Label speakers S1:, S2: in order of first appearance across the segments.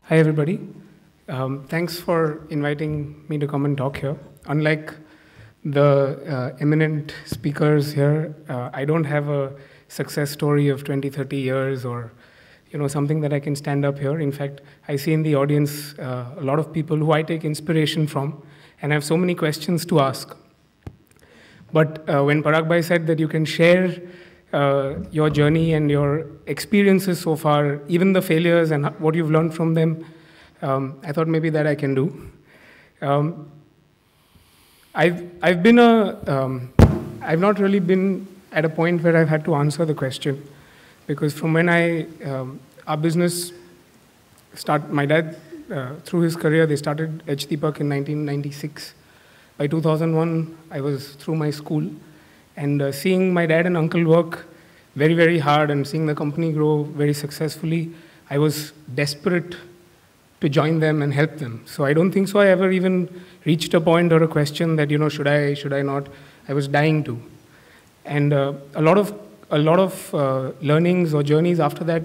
S1: Hi, everybody. Thanks for inviting me to come and talk here. Unlike the eminent speakers here, I don't have a success story of 20, 30 years or something that I can stand up here. In fact, I see in the audience a lot of people who I take inspiration from and have so many questions to ask. But when Parag Bhai said that you can share your journey and your experiences so far, even the failures and what you've learned from them, I thought maybe that I can do. I've not really been at a point where I've had to answer the question, because from when our business my dad, through his career, they started H. Deepak in 1996. By 2001, I was through my school, and seeing my dad and uncle work very, very hard and seeing the company grow very successfully, I was desperate to join them and help them. So I don't think so I ever even reached a point or a question that, should I not? I was dying to. And a lot of learnings or journeys after that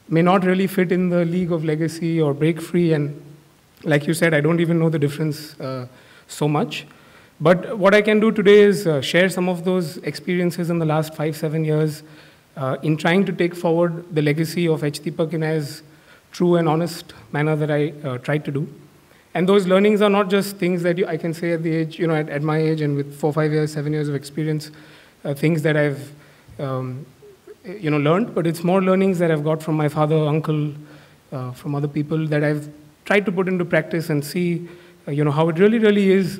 S1: may not really fit in the league of legacy or break free. And like you said, I don't even know the difference so much. But what I can do today is share some of those experiences in the last 5-7 years in trying to take forward the legacy of H. Deepak in as true and honest manner that I tried to do. And those learnings are not just things that I can say at the age, at my age and with 4, 5 years, 7 years of experience, things that I've, learned, but it's more learnings that I've got from my father, uncle, from other people that I've tried to put into practice and see, how it really, really is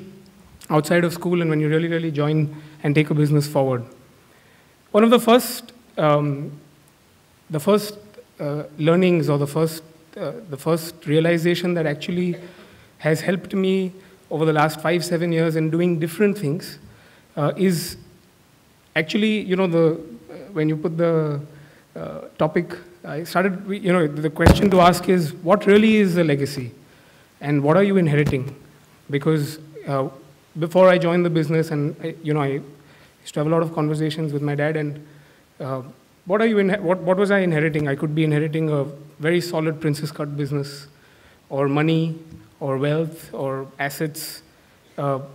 S1: outside of school and when you really, really join and take a business forward. One of the first learnings or the first realization that actually has helped me over the last 5-7 years in doing different things is actually, when you put the topic, I started, the question to ask is, what really is a legacy? And what are you inheriting? Because before I joined the business, and I used to have a lot of conversations with my dad, and what was I inheriting? I could be inheriting a very solid princess cut business, or money, or wealth, or assets. But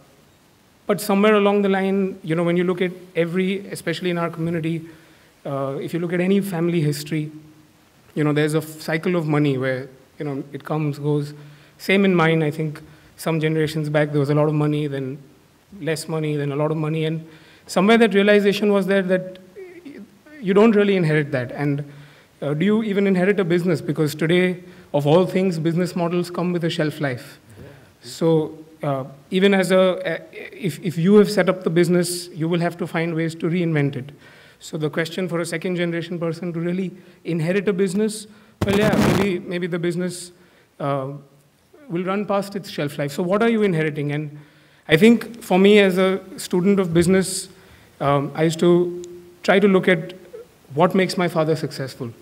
S1: somewhere along the line, when you look at especially in our community, if you look at any family history, there's a cycle of money where, it comes, goes. Same in mine, I think some generations back, there was a lot of money, then less money, then a lot of money. And somewhere that realization was there that you don't really inherit that. And do you even inherit a business? Because today, of all things, business models come with a shelf life. Yeah. So even as if you have set up the business, you will have to find ways to reinvent it. So the question for a second generation person to really inherit a business, well, yeah, maybe the business will run past its shelf life. So what are you inheriting? And I think for me as a student of business, I used to try to look at what makes my father successful.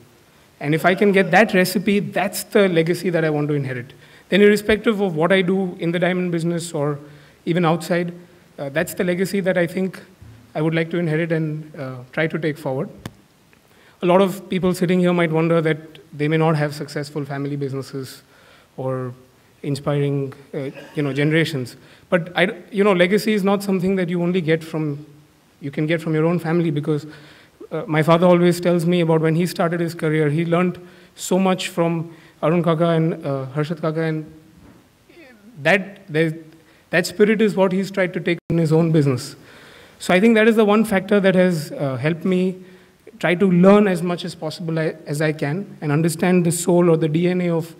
S1: And if I can get that recipe, that's the legacy that I want to inherit. Then irrespective of what I do in the diamond business or even outside, that's the legacy that I think I would like to inherit and try to take forward. A lot of people sitting here might wonder that they may not have successful family businesses or inspiring, generations. But legacy is not something that you only you can get from your own family, because my father always tells me about when he started his career, he learned so much from Arun Kaka and Harshad Kaka, and that spirit is what he's tried to take in his own business. So I think that is the one factor that has helped me try to learn as much as possible as I can and understand the soul or the DNA of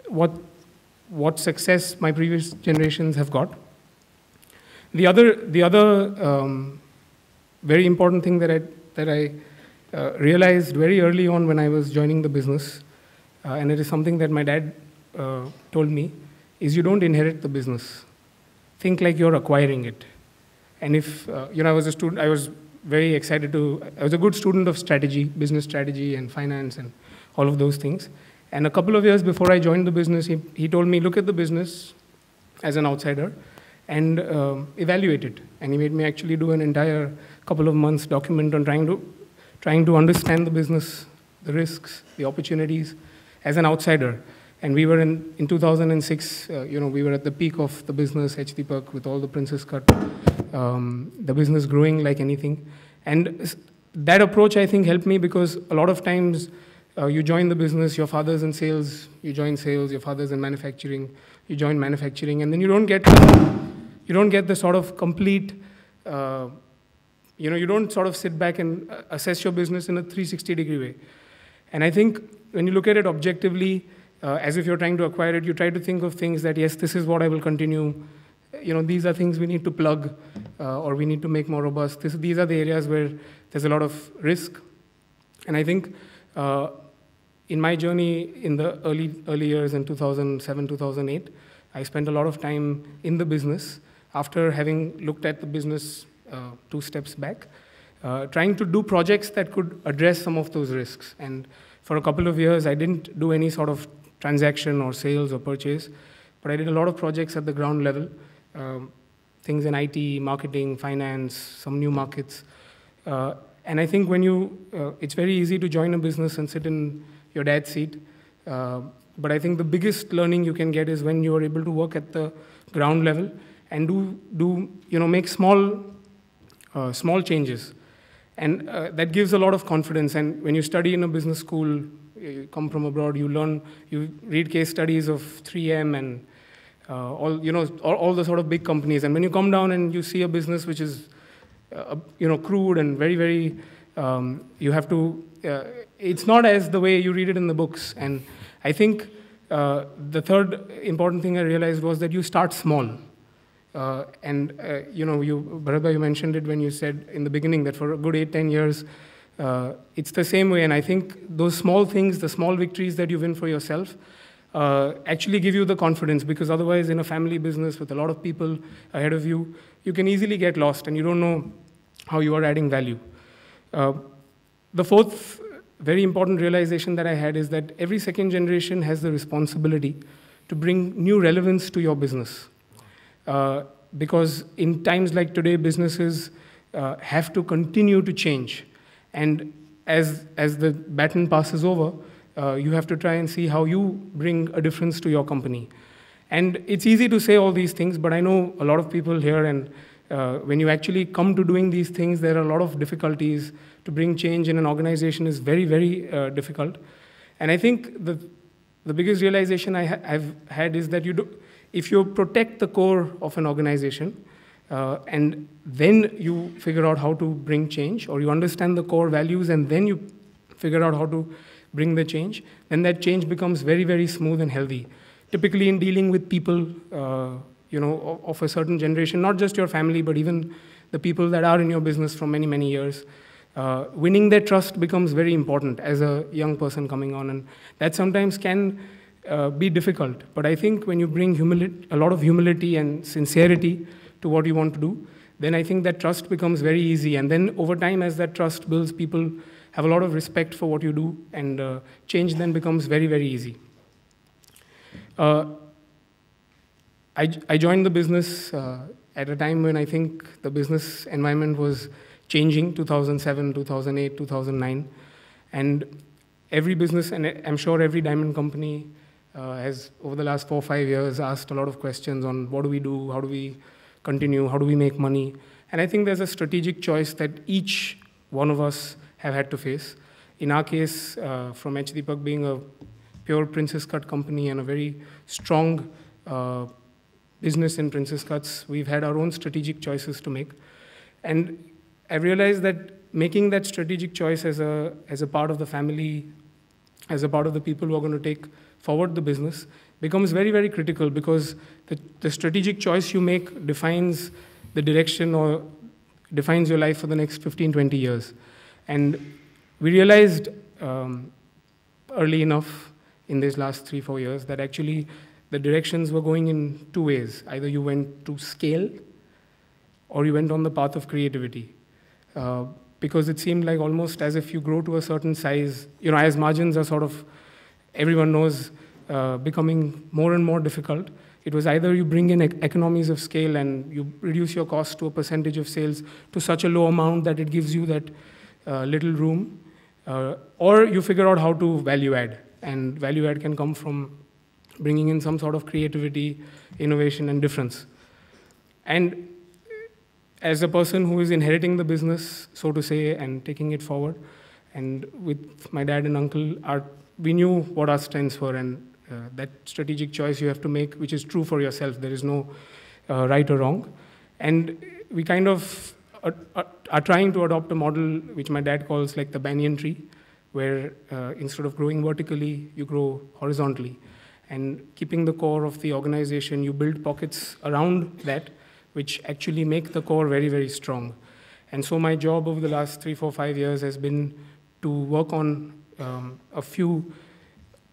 S1: what success my previous generations have got. The other very important thing that I realized very early on when I was joining the business, and it is something that my dad told me, is you don't inherit the business. Think like you're acquiring it. And if, I was a student, I was very excited I was a good student of strategy, business strategy and finance and all of those things. And a couple of years before I joined the business, he told me, look at the business as an outsider and evaluate it. And he made me actually do an entire couple of months document on trying to understand the business, the risks, the opportunities, as an outsider. And we were in 2006, we were at the peak of the business, Deepak, with all the Princess Cut, the business growing like anything. And that approach, I think, helped me because a lot of times you join the business, your father's in sales, you join sales, your father's in manufacturing, you join manufacturing, and then you don't get the sort of complete, you don't sort of sit back and assess your business in a 360-degree way. And I think when you look at it objectively, as if you're trying to acquire it, you try to think of things that, yes, this is what I will continue. These are things we need to plug or we need to make more robust. These are the areas where there's a lot of risk. And I think in my journey in the early years in 2007, 2008, I spent a lot of time in the business after having looked at the business 2 steps back, trying to do projects that could address some of those risks. And for a couple of years, I didn't do any sort of transaction or sales or purchase, but I did a lot of projects at the ground level, things in IT, marketing, finance, some new markets. And I think it's very easy to join a business and sit in your dad's seat. But I think the biggest learning you can get is when you are able to work at the ground level and make small changes. And that gives a lot of confidence. And when you study in a business school, you come from abroad, you read case studies of 3M and all the sort of big companies. And when you come down and you see a business which is, crude and very, very, you have to, it's not as the way you read it in the books. And I think the third important thing I realized was that you start small. Bhabha, you mentioned it when you said in the beginning that for a good 8-10 years, it's the same way. And I think those small things, the small victories that you win for yourself, actually give you the confidence, because otherwise in a family business with a lot of people ahead of you, you can easily get lost and you don't know how you are adding value. The fourth very important realization that I had is that every second generation has the responsibility to bring new relevance to your business. Because in times like today, businesses have to continue to change. And as the baton passes over, you have to try and see how you bring a difference to your company. And it's easy to say all these things, but I know a lot of people here, and when you actually come to doing these things, there are a lot of difficulties. To bring change in an organization is very, very difficult. And I think the biggest realization I've had is that if you protect the core of an organization, and then you figure out how to bring change, or you understand the core values and then you figure out how to bring the change, then that change becomes very, very smooth and healthy. Typically in dealing with people, of a certain generation, not just your family, but even the people that are in your business for many, many years, winning their trust becomes very important as a young person coming on. And that sometimes can be difficult. But I think when you bring a lot of humility and sincerity to what you want to do, then I think that trust becomes very easy. And then over time, as that trust builds, people have a lot of respect for what you do, and change then becomes very, very easy. I joined the business at a time when I think the business environment was changing, 2007, 2008, 2009. And every business, and I'm sure every diamond company has, over the last 4 or 5 years, asked a lot of questions on what do we do, how do we continue, how do we make money. And I think there's a strategic choice that each one of us have had to face. In our case, from Deepak being a pure Princess Cut company and a very strong business in Princess Cuts, we've had our own strategic choices to make. And I realized that making that strategic choice as a part of the family, as a part of the people who are going to take forward the business, becomes very, very critical, because the strategic choice you make defines the direction or defines your life for the next 15, 20 years. And we realized early enough in these last 3, 4 years that actually the directions were going in 2 ways. Either you went to scale or you went on the path of creativity. Because it seemed like almost as if you grow to a certain size, as margins are sort of, everyone knows, becoming more and more difficult. It was either you bring in economies of scale and you reduce your cost to a percentage of sales to such a low amount that it gives you that little room, or you figure out how to value add. and value add can come from bringing in some sort of creativity, innovation, and difference. And as a person who is inheriting the business, so to say, and taking it forward, and with my dad and uncle, we knew what our strengths were, and that strategic choice you have to make, which is true for yourself. There is no right or wrong. And we kind of are trying to adopt a model which my dad calls like the banyan tree, where instead of growing vertically, you grow horizontally. And keeping the core of the organization, you build pockets around that, which actually make the core very, very strong. And so my job over the last 3, 4, 5 years has been to work on a few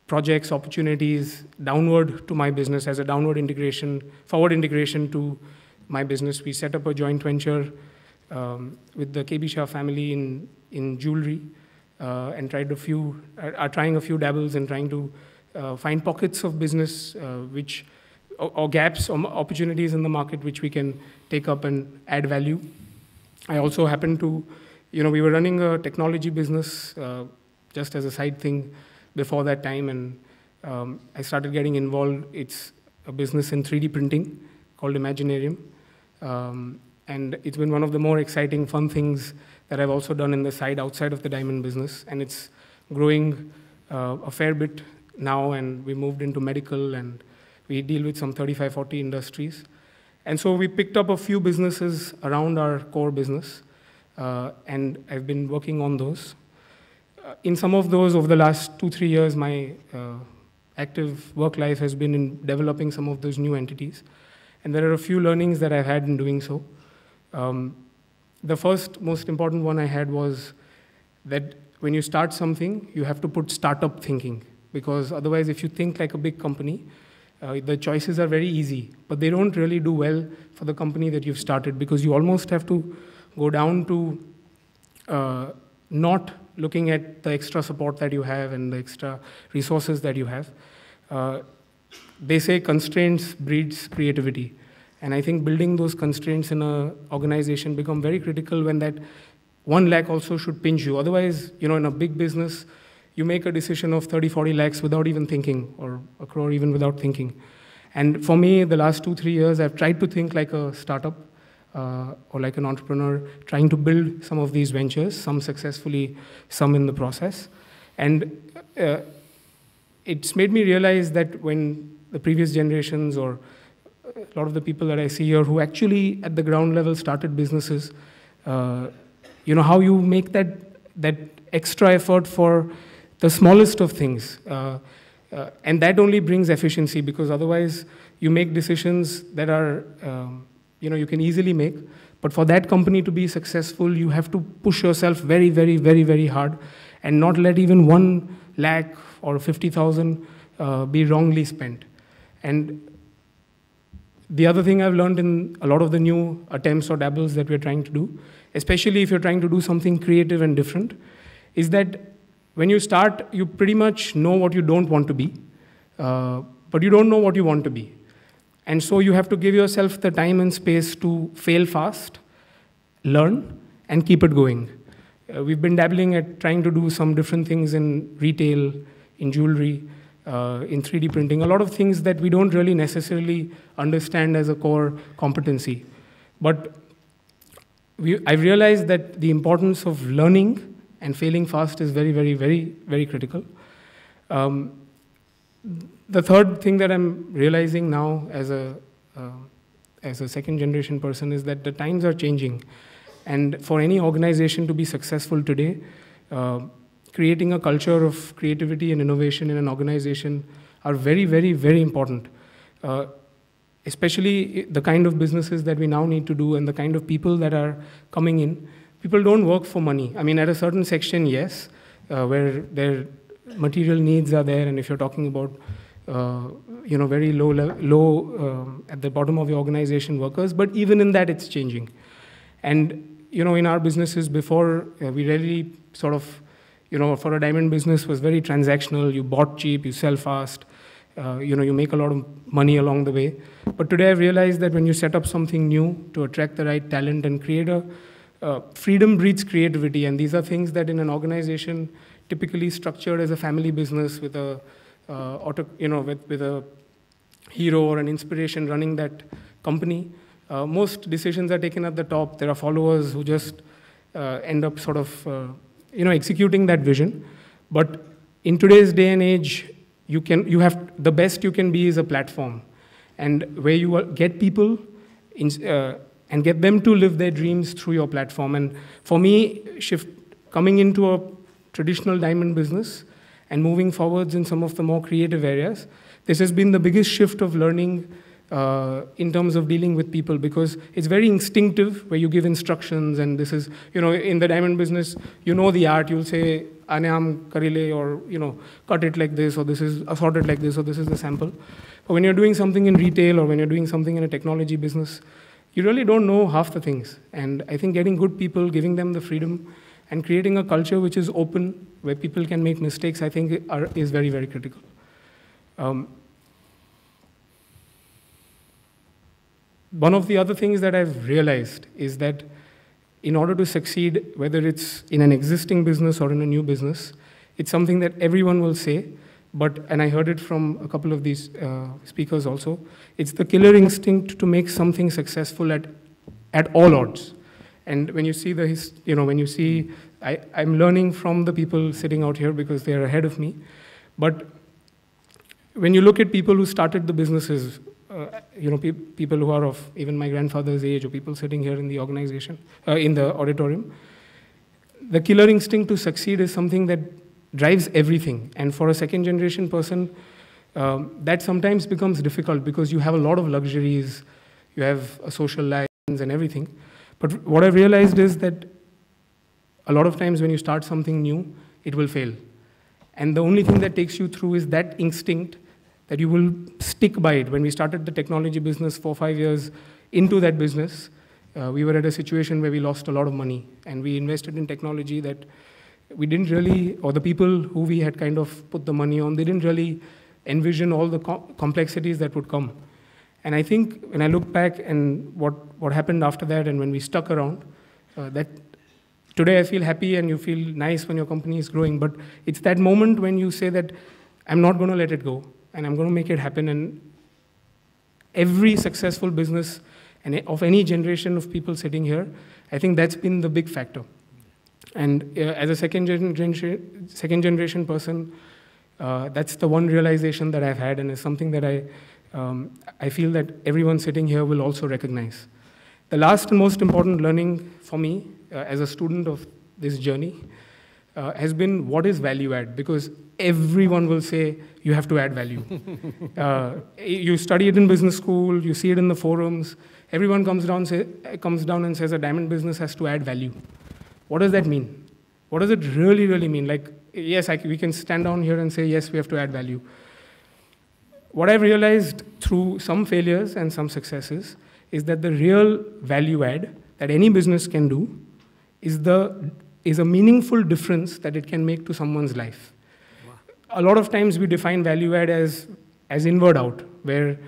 S1: projects, opportunities downward to my business as a downward integration, forward integration to my business. We set up a joint venture with the KB Shah family in jewelry and are trying a few dabbles and trying to find pockets of business or gaps or opportunities in the market which we can take up and add value. I also happen to, we were running a technology business just as a side thing before that time, and I started getting involved. It's a business in 3D printing called Imaginarium, and it's been one of the more exciting, fun things that I've also done in the side outside of the diamond business, and it's growing a fair bit now, and we moved into medical, and we deal with some 35, 40 industries. And so we picked up a few businesses around our core business, and I've been working on those. In some of those, over the last 2, 3 years, my active work life has been in developing some of those new entities. And there are a few learnings that I've had in doing so. The first, most important one I had was that when you start something, you have to put startup thinking. Because otherwise, if you think like a big company, the choices are very easy, but they don't really do well for the company that you've started, because you almost have to go down to not looking at the extra support that you have and the extra resources that you have. They say constraints breeds creativity. And I think building those constraints in an organization become very critical when that 1 lakh also should pinch you. Otherwise, in a big business, you make a decision of 30, 40 lakhs without even thinking, or a crore even without thinking. And for me, the last 2, 3 years, I've tried to think like a startup or like an entrepreneur, trying to build some of these ventures, some successfully, some in the process. And it's made me realize that when the previous generations or a lot of the people that I see here who actually at the ground level started businesses, how you make that extra effort for the smallest of things. And that only brings efficiency, because otherwise you make decisions that are, you can easily make. But for that company to be successful, you have to push yourself very, very, very, very hard and not let even 1 lakh or 50,000 be wrongly spent. And the other thing I've learned in a lot of the new attempts or dabbles that we're trying to do, especially if you're trying to do something creative and different, is that when you start, you pretty much know what you don't want to be, but you don't know what you want to be. And so you have to give yourself the time and space to fail fast, learn, and keep it going. We've been dabbling at trying to do some different things in retail, in jewelry, in 3D printing, a lot of things that we don't really necessarily understand as a core competency. But I've realized that the importance of learning and failing fast is very, very, very, very critical. The third thing that I'm realizing now as a second generation person is that the times are changing. And for any organization to be successful today, creating a culture of creativity and innovation in an organization are very, very, very important. Especially the kind of businesses that we now need to do and the kind of people that are coming in. People don't work for money. I mean, at a certain section, yes, where their material needs are there, and if you're talking about very low at the bottom of your organization workers, but even in that, it's changing. And in our businesses before, we really sort of, for a diamond business was very transactional. You bought cheap, you sell fast, you make a lot of money along the way. But today I've realized that when you set up something new to attract the right talent and create freedom breeds creativity, and these are things that in an organization typically structured as a family business with a, with a hero or an inspiration running that company. Most decisions are taken at the top. There are followers who just end up sort of, executing that vision. But in today's day and age, the best you can be is a platform, and where you get people and get them to live their dreams through your platform. And for me, coming into a traditional diamond business and moving forwards in some of the more creative areas, this has been the biggest shift of learning in terms of dealing with people, because it's very instinctive where you give instructions, and this is, in the diamond business, the art, you'll say, Anam karile, or, cut it like this, or this is assorted like this, or this is the sample. But when you're doing something in retail, or when you're doing something in a technology business, you really don't know half the things. And I think getting good people, giving them the freedom, and creating a culture which is open, where people can make mistakes, I think is very, very critical. One of the other things that I've realized is that in order to succeed, whether it's in an existing business or in a new business, it's something that everyone will say, and I heard it from a couple of these speakers also, it's the killer instinct to make something successful at all odds. And when you see I'm learning from the people sitting out here because they're ahead of me, but when you look at people who started the businesses, people who are of even my grandfather's age, or people sitting here in the organization, in the auditorium, the killer instinct to succeed is something that drives everything. And for a second generation person, that sometimes becomes difficult because you have a lot of luxuries, you have a social life and everything. But what I've realized is that a lot of times when you start something new, it will fail. And the only thing that takes you through is that instinct that you will stick by it. When we started the technology business 4 or 5 years into that business, we were at a situation where we lost a lot of money, and we invested in technology that we didn't really, or the people who we had kind of put the money on, they didn't really envision all the complexities that would come. And I think when I look back and what happened after that, and when we stuck around, that today I feel happy and you feel nice when your company is growing, but it's that moment when you say that I'm not going to let it go, and I'm going to make it happen. And every successful business and of any generation of people sitting here, I think that's been the big factor. And as a second generation person, that's the one realization that I've had, and it's something that I feel that everyone sitting here will also recognize. The last and most important learning for me as a student of this journey has been what is value add, because everyone will say you have to add value. You study it in business school, you see it in the forums, everyone comes down and says a diamond business has to add value. What does that mean? What does it really, really mean? Like, yes, we can stand down here and say, yes, we have to add value. What I've realized through some failures and some successes is that the real value add that any business can do is a meaningful difference that it can make to someone's life. Wow. A lot of times we define value add as inward out, where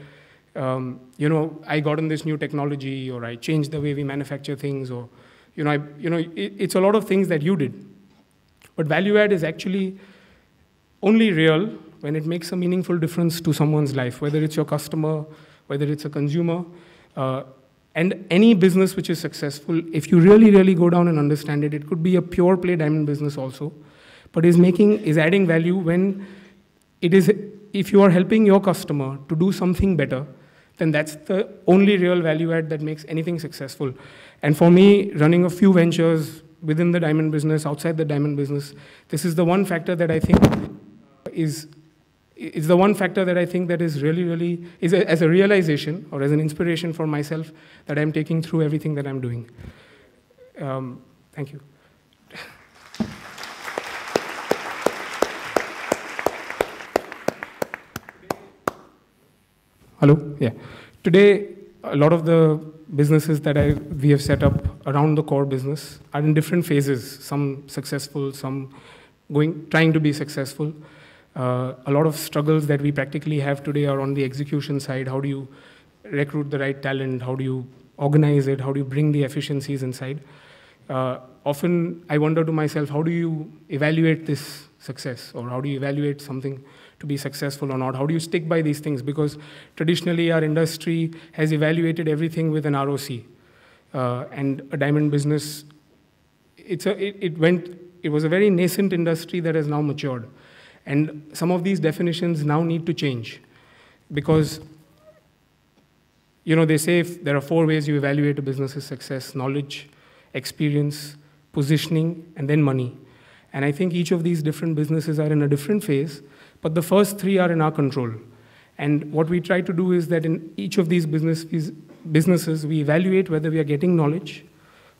S1: I got in this new technology, or I changed the way we manufacture things, or it's a lot of things that you did. But value add is actually only real when it makes a meaningful difference to someone's life, whether it's your customer, whether it's a consumer. And any business which is successful, if you really, really go down and understand it, it could be a pure play diamond business also, but is adding value when if you are helping your customer to do something better, then that's the only real value add that makes anything successful. And for me, running a few ventures within the diamond business, outside the diamond business, this is the one factor that I think is really, really, as a realization or as an inspiration for myself that I'm taking through everything that I'm doing. Thank you. Hello? Yeah. Today, a lot of the businesses that we have set up around the core business are in different phases, some successful, some trying to be successful. A lot of struggles that we practically have today are on the execution side. How do you recruit the right talent? How do you organize it? How do you bring the efficiencies inside? All often I wonder to myself, how do you evaluate this success, or how do you evaluate something to be successful or not? How do you stick by these things? Because traditionally our industry has evaluated everything with an ROC, and a diamond business, it was a very nascent industry that has now matured. And some of these definitions now need to change, because they say there are 4 ways you evaluate a business's success: knowledge, experience, positioning, and then money. And I think each of these different businesses are in a different phase, but the first 3 are in our control. And what we try to do is that in each of these businesses, we evaluate whether we are getting knowledge,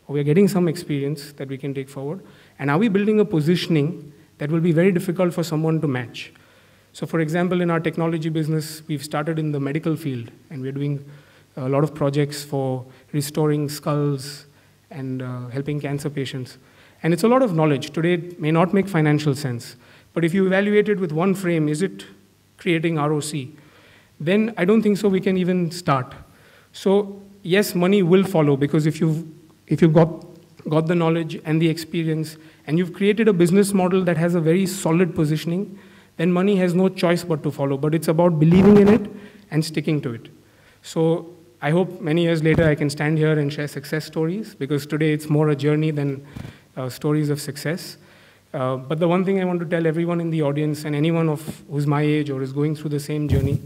S1: or we are getting some experience that we can take forward, and are we building a positioning that will be very difficult for someone to match. So for example, in our technology business, we've started in the medical field, and we're doing a lot of projects for restoring skulls and helping cancer patients. And it's a lot of knowledge. Today, it may not make financial sense, but if you evaluate it with one frame, is it creating ROC? Then I don't think so we can even start. So yes, money will follow, because if you've got the knowledge and the experience, and you've created a business model that has a very solid positioning, then money has no choice but to follow. But it's about believing in it and sticking to it. So I hope many years later I can stand here and share success stories, because today it's more a journey than stories of success. But the one thing I want to tell everyone in the audience, and anyone who's my age or is going through the same journey,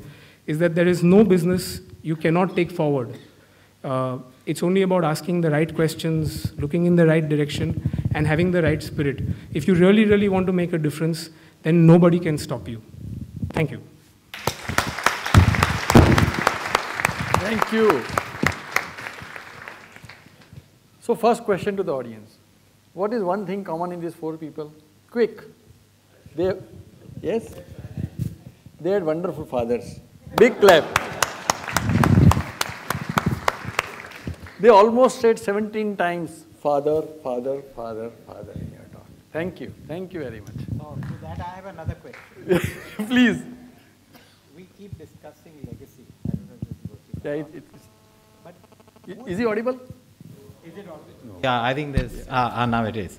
S1: is that there is no business you cannot take forward. It's only about asking the right questions, looking in the right direction, and having the right spirit. If you really, really want to make a difference, then nobody can stop you. Thank you.
S2: Thank you. So first question to the audience. What is one thing common in these 4 people? Quick. Yes? They had wonderful fathers. Big clap. They almost said 17 times, father, father, father, father in your talk. Thank you. Thank you very much.
S3: Oh, to that I have another question.
S2: Please.
S3: We keep discussing legacy. I don't know if this is working.
S2: Is he audible?
S3: Is it audible?
S4: No. Yeah, I think there's, now it is.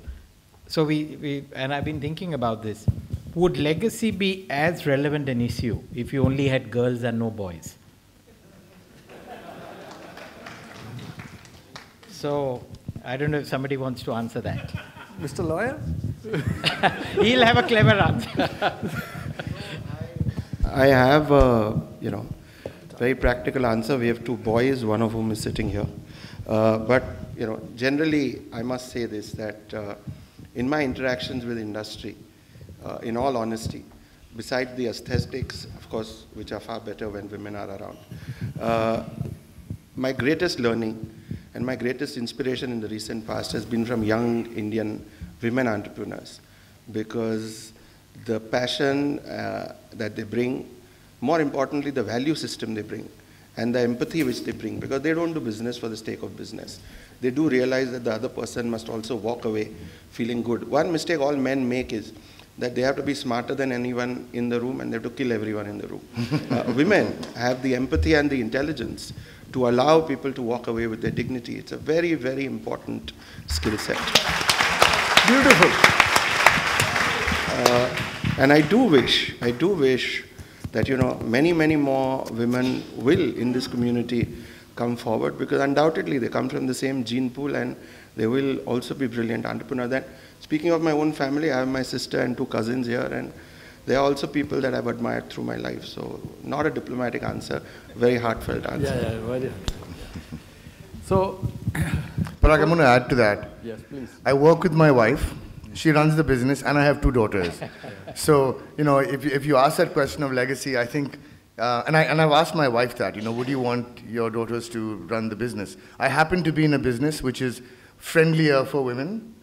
S4: So and I've been thinking about this. Would legacy be as relevant an issue if you only had girls and no boys? So, I don't know if somebody wants to answer that.
S2: Mr. Lawyer?
S4: He'll have a clever answer.
S5: I have a, very practical answer. We have 2 boys, one of whom is sitting here. But, generally, I must say this, that in my interactions with industry, in all honesty, besides the aesthetics, of course, which are far better when women are around, my greatest learning and my greatest inspiration in the recent past has been from young Indian women entrepreneurs, because the passion that they bring, more importantly, the value system they bring, and the empathy which they bring, because they don't do business for the sake of business. They do realize that the other person must also walk away feeling good. One mistake all men make is that they have to be smarter than anyone in the room, and they have to kill everyone in the room. Women have the empathy and the intelligence to allow people to walk away with their dignity. It's a very, very important skill set.
S2: Beautiful.
S5: And I do wish that, many, many more women will in this community come forward, because undoubtedly they come from the same gene pool, and they will also be brilliant entrepreneurs. Then, speaking of my own family, I have my sister and 2 cousins here, and they are also people that I've admired through my life. So, not a diplomatic answer, very heartfelt answer.
S2: Yeah, very heartfelt. So,
S6: Parag, I'm going to add to that.
S2: Yes, please.
S6: I work with my wife. She runs the business, and I have 2 daughters. So, if you ask that question of legacy, I think, and I've asked my wife that, would you want your daughters to run the business? I happen to be in a business which is friendlier for women,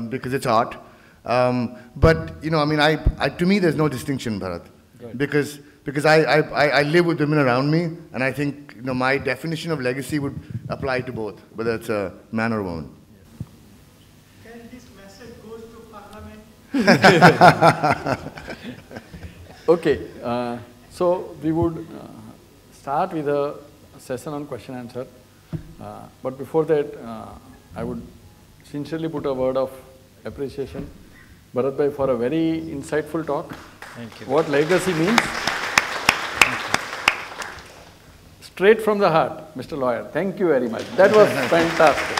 S6: because it's art. But, to me, there's no distinction, Bharat. Right. Because I live with women around me, and I think, my definition of legacy would apply to both, whether it's a man or a woman.
S3: Can this message go to Parliament?
S2: Okay, so we would start with a session on question answer. But before that, I would sincerely put a word of appreciation, Bharat bhai, for a very insightful talk.
S4: Thank you.
S2: What legacy means. Straight from the heart, Mr. Lawyer. Thank you very much. That was fantastic.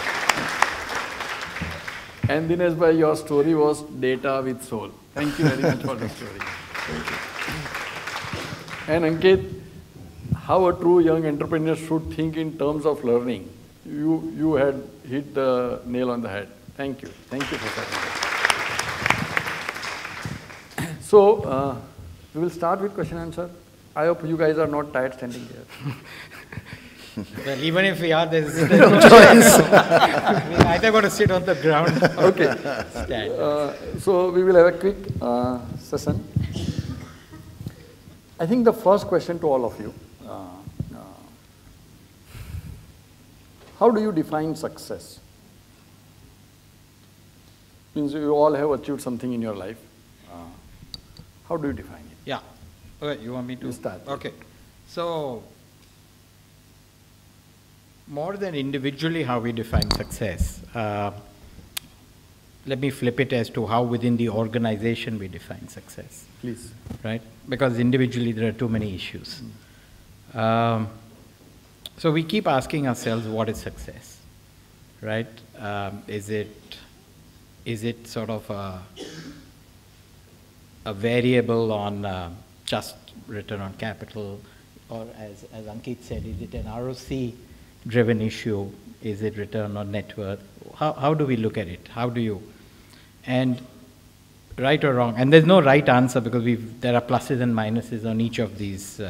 S2: And Dinesh bhai, your story was data with soul. Thank you very much for the story. Thank you. And Ankit, how a true young entrepreneur should think in terms of learning. You had hit the nail on the head. Thank you. Thank you for that. So, we will start with question and answer. I hope you guys are not tired standing there.
S4: Well, even if we are, there's no choice. We either got to sit on the ground or
S2: Okay.
S4: stand.
S2: So we will have a quick session. I think the first question to all of you, how do you define success? Means you all have achieved something in your life. How do you define it?
S4: Yeah. Okay, you want me to
S2: You start.
S4: Okay. So, more than individually how we define success, let me flip it as to how within the organization we define success.
S2: Please.
S4: Right? Because individually there are too many issues. So we keep asking ourselves, what is success? Right? Is it sort of a variable on just return on capital, or as Ankit said, is it an ROC-driven issue? Is it return on net worth? How do we look at it? How do you? And right or wrong, and there's no right answer because there are pluses and minuses on each of these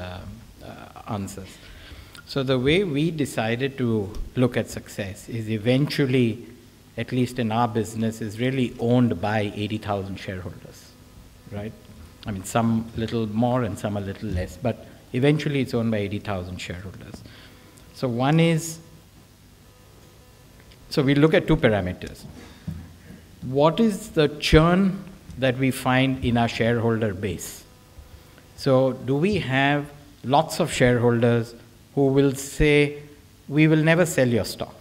S4: answers. So the way we decided to look at success is eventually, at least in our business, is really owned by 80,000 shareholders, right? I mean, some little more and some a little less, but eventually it's owned by 80,000 shareholders. So one is, so we look at two parameters. What is the churn that we find in our shareholder base? So do we have lots of shareholders who will say, we will never sell your stock.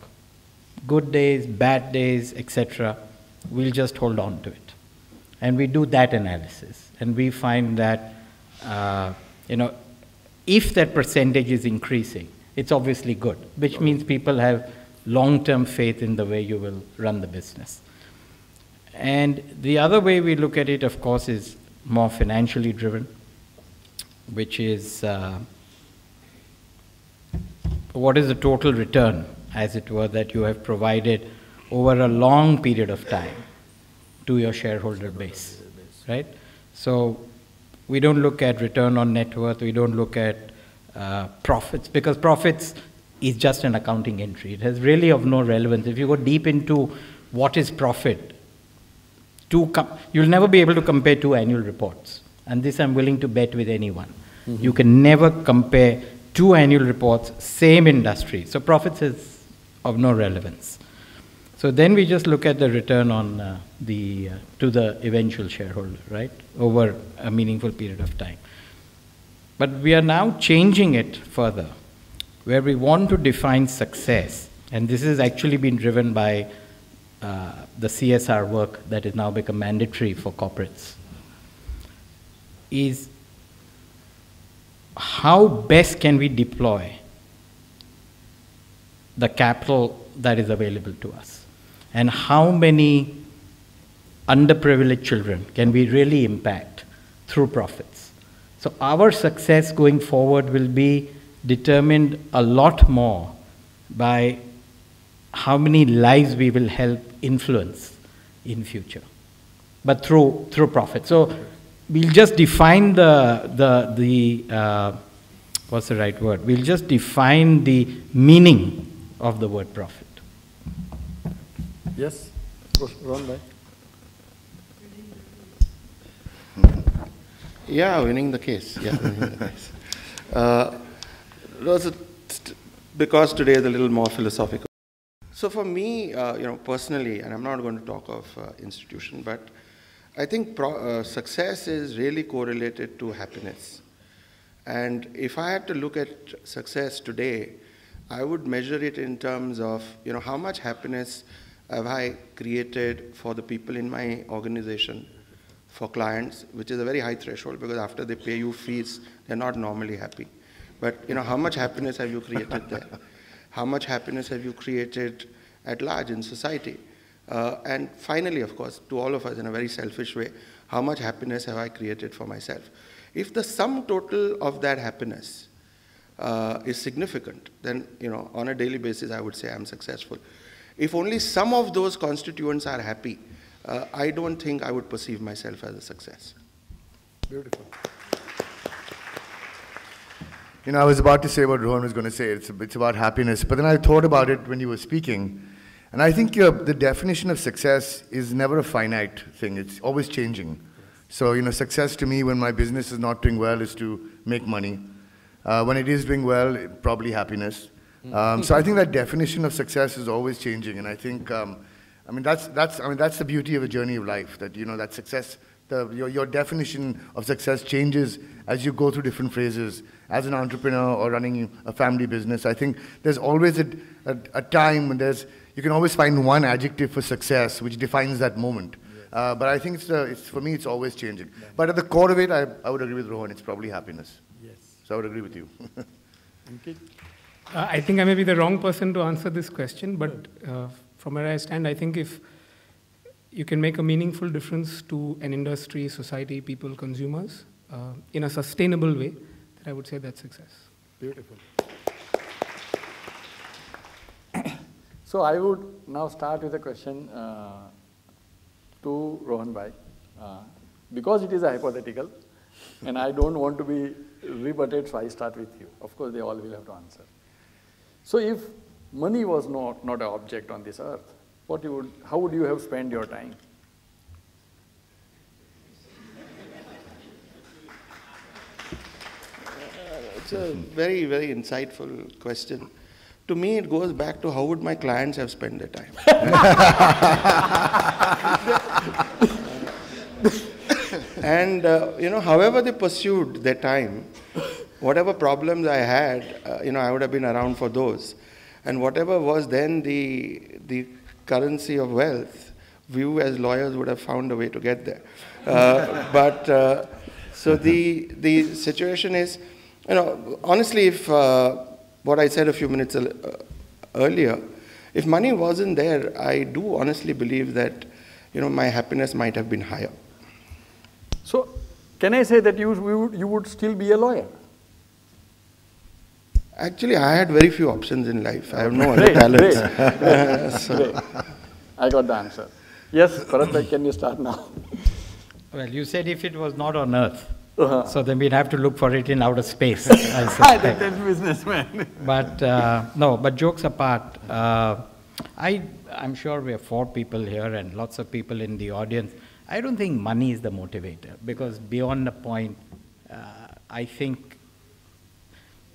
S4: Good days, bad days, etc. We'll just hold on to it. And we do that analysis. And we find that, if that percentage is increasing, it's obviously good, which means people have long-term faith in the way you will run the business. And the other way we look at it, of course, is more financially driven, which is what is the total return, as it were, that you have provided over a long period of time to your shareholder base, right? So we don't look at return on net worth, we don't look at profits, because profits is just an accounting entry. It has really of no relevance. If you go deep into what is profit, you'll never be able to compare two annual reports. And this I'm willing to bet with anyone. Mm-hmm. You can never compare two annual reports, same industry. So profits is of no relevance. So then we just look at the return on to the eventual shareholder, right, over a meaningful period of time. But we are now changing it further, where we want to define success, and this has actually been driven by the CSR work that has now become mandatory for corporates, is how best can we deploy the capital that is available to us, and how many underprivileged children can we really impact through profits. So our success going forward will be determined a lot more by how many lives we will help influence in future, but through profit. So we'll just define what's the right word? We'll just define the meaning of the word profit.
S2: Yes, Ron bhai.
S5: Yeah, winning the case. Yeah, winning the case. Because today is a little more philosophical. So for me, personally, and I'm not going to talk of institution, but I think success is really correlated to happiness. And if I had to look at success today, I would measure it in terms of, how much happiness have I created for the people in my organization, for clients, which is a very high threshold because after they pay you fees, they're not normally happy. But how much happiness have you created there? How much happiness have you created at large in society? And finally, of course, to all of us in a very selfish way, how much happiness have I created for myself? If the sum total of that happiness is significant, then on a daily basis, I would say I'm successful. If only some of those constituents are happy, I don't think I would perceive myself as a success.
S2: Beautiful.
S6: I was about to say what Rohan was going to say. It's about happiness. But then I thought about it when you were speaking. And I think the definition of success is never a finite thing. It's always changing. So, success to me when my business is not doing well is to make money. When it is doing well, probably happiness. So I think that definition of success is always changing. And I think, that's the beauty of a journey of life. That, that success, your definition of success changes as you go through different phases. As an entrepreneur or running a family business, I think there's always a time when you can always find one adjective for success which defines that moment. Yes. But I think for me, it's always changing. Yeah. But at the core of it, I would agree with Rohan, it's probably happiness.
S2: Yes.
S6: So I would agree with you.
S2: Okay.
S1: I think I may be the wrong person to answer this question, but from where I stand, I think if you can make a meaningful difference to an industry, society, people, consumers, in a sustainable way, then I would say that's success.
S2: Beautiful. So I would now start with a question to Rohan Bhai, because it is a hypothetical, and I don't want to be rebutted, so I start with you. Of course, they all will have to answer. So if money was not an object on this earth, how would you have spent your time?
S5: It's a very, very insightful question. To me, it goes back to how would my clients have spent their time. And, however they pursued their time, whatever problems I had, I would have been around for those. And whatever was then the currency of wealth, we as lawyers would have found a way to get there. So the situation is, honestly, if what I said a few minutes earlier, if money wasn't there, I do honestly believe that, my happiness might have been higher.
S2: So, can I say that you would still be a lawyer?
S5: Actually, I had very few options in life. I have no other talents.
S2: Great. I got the answer. Yes, Bharat, can you start now?
S4: Well, you said if it was not on Earth,
S2: Uh-huh.
S4: so then we'd have to look for it in outer space, I suspect.
S2: That's businessman.
S4: But no, but jokes apart, I'm sure we have 4 people here and lots of people in the audience. I don't think money is the motivator, because beyond the point, I think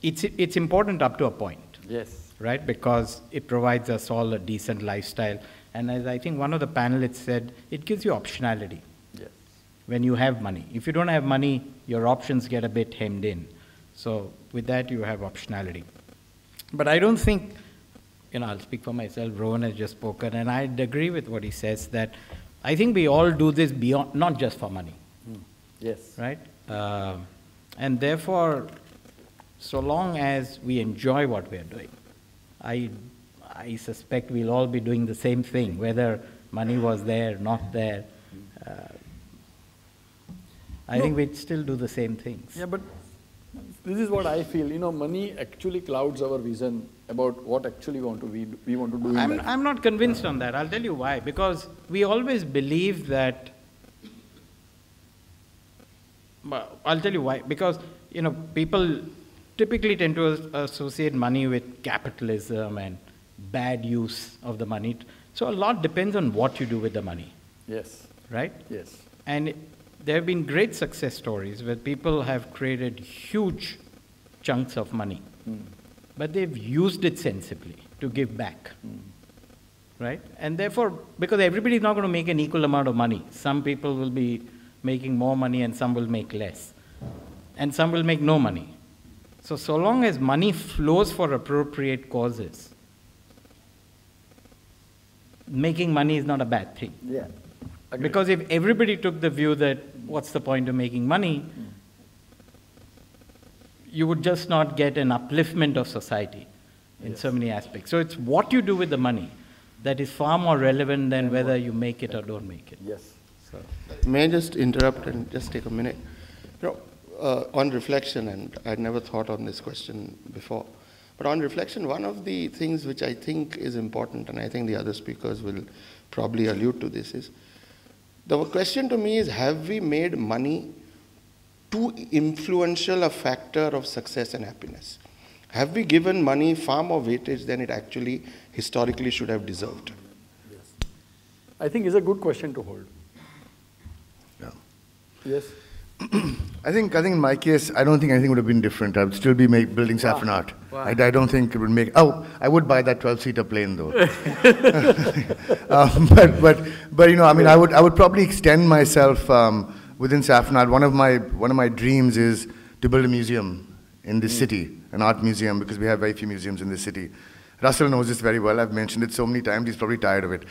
S4: it's important up to a point.
S2: Yes.
S4: Right? Because it provides us all a decent lifestyle. And as I think one of the panelists said, it gives you optionality.
S2: Yes.
S4: When you have money. If you don't have money, your options get a bit hemmed in. So with that, you have optionality. But I don't think, I'll speak for myself, Rohan has just spoken, and I'd agree with what he says, that I think we all do this beyond, not just for money.
S2: Yes.
S4: Right? And therefore, so long as we enjoy what we are doing, I suspect we'll all be doing the same thing, whether money was there, not there. I think we'd still do the same things.
S2: Yeah, but this is what I feel. Money actually clouds our vision about what actually we want to do in life.
S4: I'm not convinced on that. I'll tell you why. Because we always believe that. I'll tell you why. Because people typically tend to associate money with capitalism and bad use of the money. So a lot depends on what you do with the money.
S2: Yes.
S4: Right?
S2: Yes.
S4: And there have been great success stories where people have created huge chunks of money, but they've used it sensibly to give back. Right? And therefore, because everybody is not going to make an equal amount of money. Some people will be making more money and some will make less. And some will make no money. So long as money flows for appropriate causes, making money is not a bad thing.
S2: Yeah.
S4: Because if everybody took the view that what's the point of making money, you would just not get an upliftment of society in so many aspects. So it's what you do with the money that is far more relevant than whether you make it or don't make it.
S2: Yes.
S4: So.
S5: May I just interrupt and just take a minute? On reflection, and I'd never thought on this question before, but on reflection, one of the things which I think is important, and I think the other speakers will probably allude to this, is the question to me is, have we made money too influential a factor of success and happiness? Have we given money far more weightage than it actually historically should have deserved?
S2: Yes. I think it's a good question to hold.
S6: Yeah.
S2: Yes.
S6: I think in my case, I don't think anything would have been different. I would still be building Saffron Art.
S2: Wow.
S6: I don't think it would make. Oh, I would buy that 12-seater plane though. But you know, I mean, I would probably extend myself within Saffron Art. One of my dreams is to build a museum in this city, an art museum, because we have very few museums in this city. Russell knows this very well. I've mentioned it so many times. He's probably tired of it.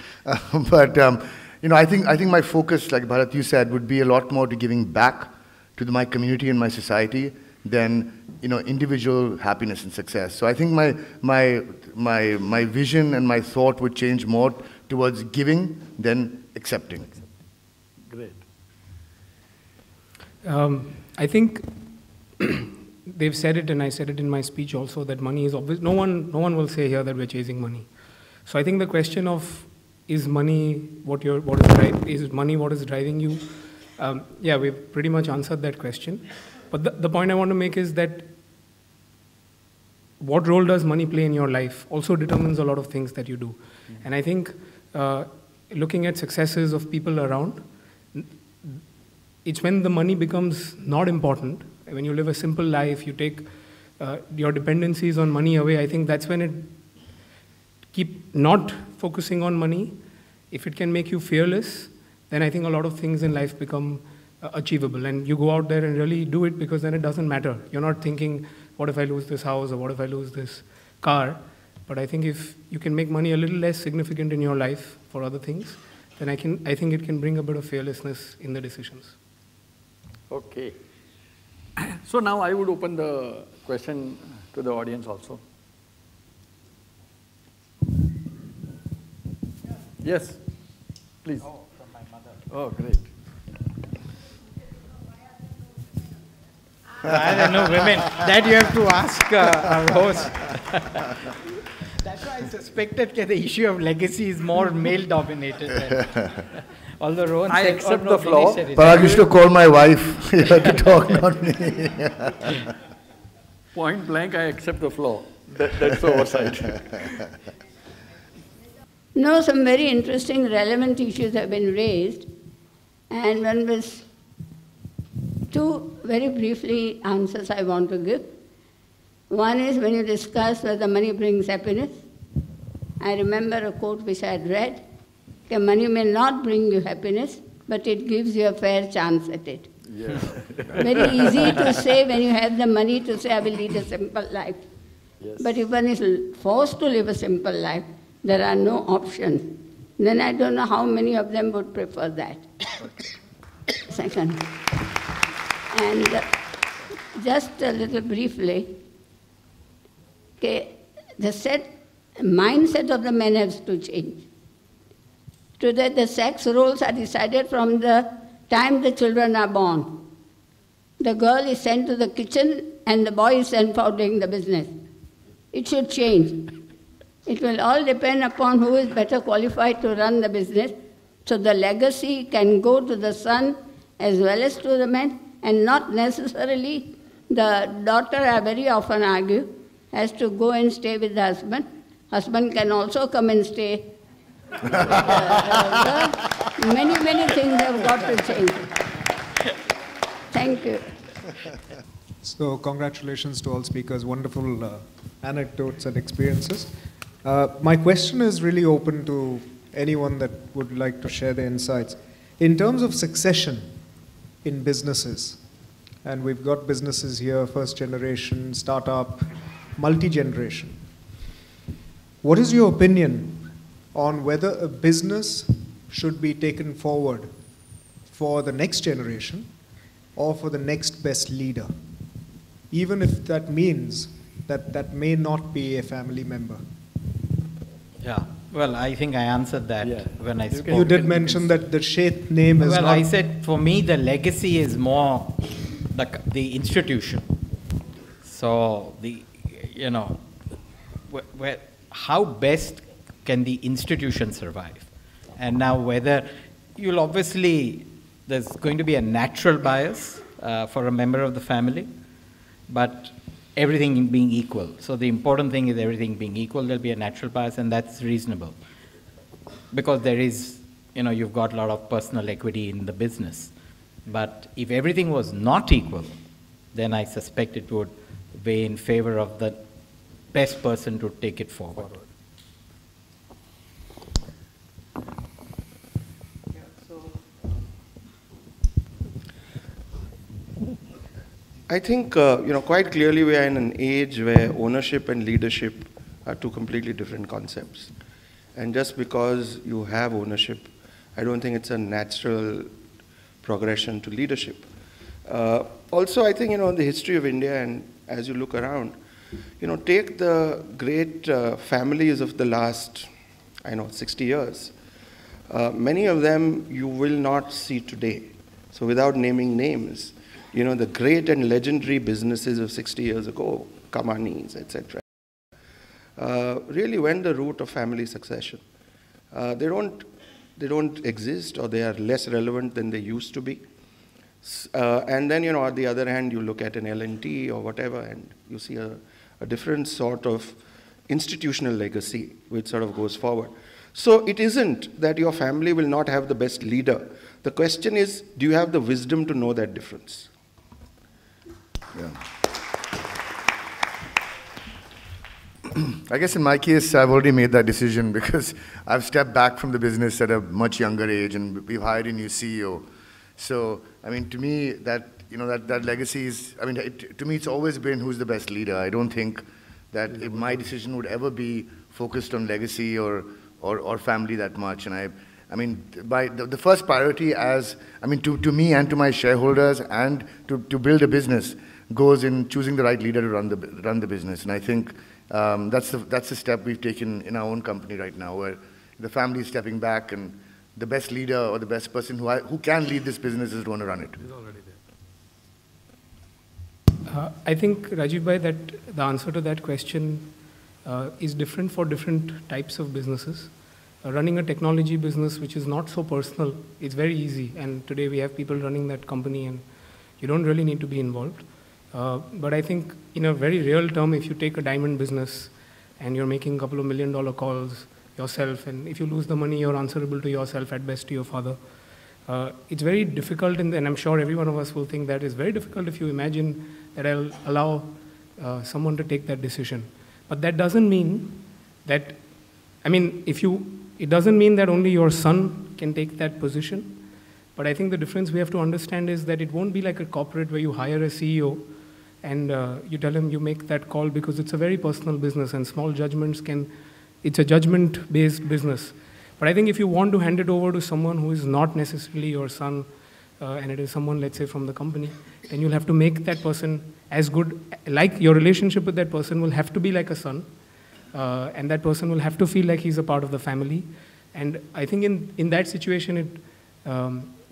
S6: You know, I think my focus, like Bharat, you said, would be a lot more to giving back to my community and my society than, you know, individual happiness and success. So I think my vision and my thought would change more towards giving than accepting.
S2: Great.
S1: I think they've said it, and I said it in my speech also, that money is obvious. No one will say here that we're chasing money. So I think the question of is money what is driving you? Yeah, we've pretty much answered that question. But the point I want to make is that what role does money play in your life also determines a lot of things that you do. And I think looking at successes of people around, it's when the money becomes not important. When you live a simple life, you take your dependencies on money away, I think that's when it keep not focusing on money. If it can make you fearless, then I think a lot of things in life become achievable. And you go out there and really do it, because then it doesn't matter. You're not thinking, what if I lose this house, or what if I lose this car? But I think if you can make money a little less significant in your life for other things, then I think it can bring a bit of fearlessness in the decisions.
S2: Okay. So now I would open the question to the audience also. Yes, please.
S3: Oh, from my mother.
S2: Oh, great.
S4: I don't know, women. That you have to ask our host. That's why I suspected that the issue of legacy is more male-dominated. Although Rohan
S2: I
S4: said,
S2: accept
S4: oh, no,
S2: the flaw.
S4: Vinay said it.
S6: But I used to call my wife to talk, not me.
S2: Point blank, I accept the flaw. That's the oversight.
S7: No, some very interesting, relevant issues have been raised. And one was two very briefly answers I want to give. One is when you discuss whether money brings happiness. I remember a quote which I had read. Okay, money may not bring you happiness, but it gives you a fair chance at it.
S2: Yes.
S7: Very easy to say when you have the money to say, I will lead a simple life.
S2: Yes.
S7: But if one is forced to live a simple life, there are no options. Then I don't know how many of them would prefer that. Second. And just a little briefly, okay, the mindset of the men has to change. Today the sex roles are decided from the time the children are born. The girl is sent to the kitchen and the boy is sent for doing the business. It should change. It will all depend upon who is better qualified to run the business, so the legacy can go to the son as well as to the man, and not necessarily the daughter, I very often argue, has to go and stay with the husband. Husband can also come and stay. Many things have got to change. Thank you.
S8: So congratulations to all speakers, wonderful anecdotes and experiences. My question is really open to anyone that would like to share their insights. In terms of succession in businesses, and we've got businesses here, first generation, startup, multi-generation. What is your opinion on whether a business should be taken forward for the next generation or for the next best leader, even if that means that that may not be a family member.
S4: Yeah, well, I think I answered that when I spoke.
S8: You did mention that the Sheth name is
S4: well,
S8: not...
S4: I said, for me, the legacy is more the institution. So, how best can the institution survive? And now whether you'll obviously, there's going to be a natural bias for a member of the family, but everything being equal. So the important thing is everything being equal, there'll be a natural bias, and that's reasonable. Because there is, you've got a lot of personal equity in the business. But if everything was not equal, then I suspect it would weigh in favor of the best person to take it forward.
S5: I think, quite clearly we are in an age where ownership and leadership are two completely different concepts. And just because you have ownership, I don't think it's a natural progression to leadership. Also, I think, in the history of India, and as you look around, take the great families of the last, 60 years. Many of them you will not see today. So without naming names, the great and legendary businesses of 60 years ago, Kamanis, etc., really went the route of family succession. They don't exist, or they are less relevant than they used to be. And then, on the other hand, you look at an L&T or whatever, and you see a different sort of institutional legacy which sort of goes forward. So it isn't that your family will not have the best leader. The question is, do you have the wisdom to know that difference?
S6: Yeah. I guess in my case, I've already made that decision because I've stepped back from the business at a much younger age, and we've hired a new CEO. So, to me, that legacy is, to me, it's always been who's the best leader. I don't think that my decision would ever be focused on legacy or family that much. And by the first priority to me and to my shareholders and to build a business goes in choosing the right leader to run the business. And I think that's the step we've taken in our own company right now, where the family is stepping back, and the best leader or the best person who can lead this business is going to run it.
S2: He's already there.
S1: I think, Rajiv Bhai, that the answer to that question is different for different types of businesses. Running a technology business which is not so personal, it's very easy. And today we have people running that company, and you don't really need to be involved. But I think in a very real term, if you take a diamond business and you're making a couple of $1 million calls yourself, and if you lose the money, you're answerable to yourself, at best to your father. It's very difficult, and I'm sure every one of us will think that it's very difficult if you imagine that I'll allow someone to take that decision. But that doesn't mean that, it doesn't mean that only your son can take that position. But I think the difference we have to understand is that it won't be like a corporate where you hire a CEO and you tell him you make that call, because it's a very personal business, and small judgments it's a judgment-based business. But I think if you want to hand it over to someone who is not necessarily your son, and it is someone, let's say, from the company, then you'll have to make that person as good, like your relationship with that person will have to be like a son, and that person will have to feel like he's a part of the family. And I think in that situation, it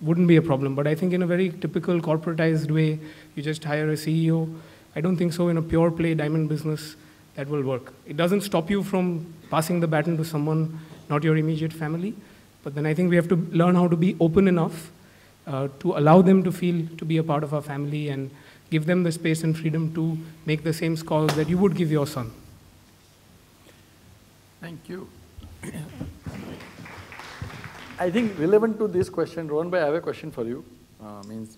S1: wouldn't be a problem. But I think in a very typical corporatized way, you just hire a CEO. I don't think so in a pure play diamond business that will work. It doesn't stop you from passing the baton to someone, not your immediate family. But then I think we have to learn how to be open enough to allow them to feel to be a part of our family, and give them the space and freedom to make the same calls that you would give your son.
S2: Thank you. I think relevant to this question, Rohan bhai, I have a question for you.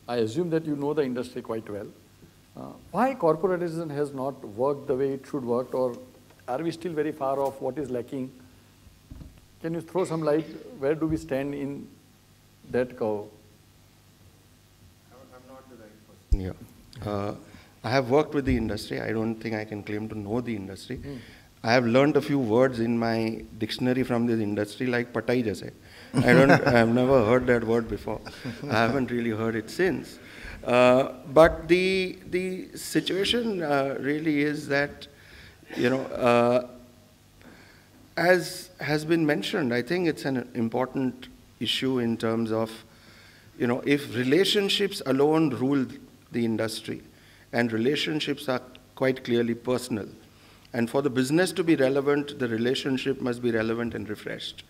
S2: I assume that you know the industry quite well. Why corporatism has not worked the way it should work, or are we still very far off? What is lacking? Can you throw some light? Where do we stand in that curve?
S5: I'm not the right person here. I have worked with the industry. I don't think I can claim to know the industry. I have learned a few words in my dictionary from this industry, like patai jaise. I have never heard that word before. I haven't really heard it since. But the situation really is that, as has been mentioned, I think it's an important issue in terms of, if relationships alone rule the industry, and relationships are quite clearly personal, and for the business to be relevant, the relationship must be relevant and refreshed.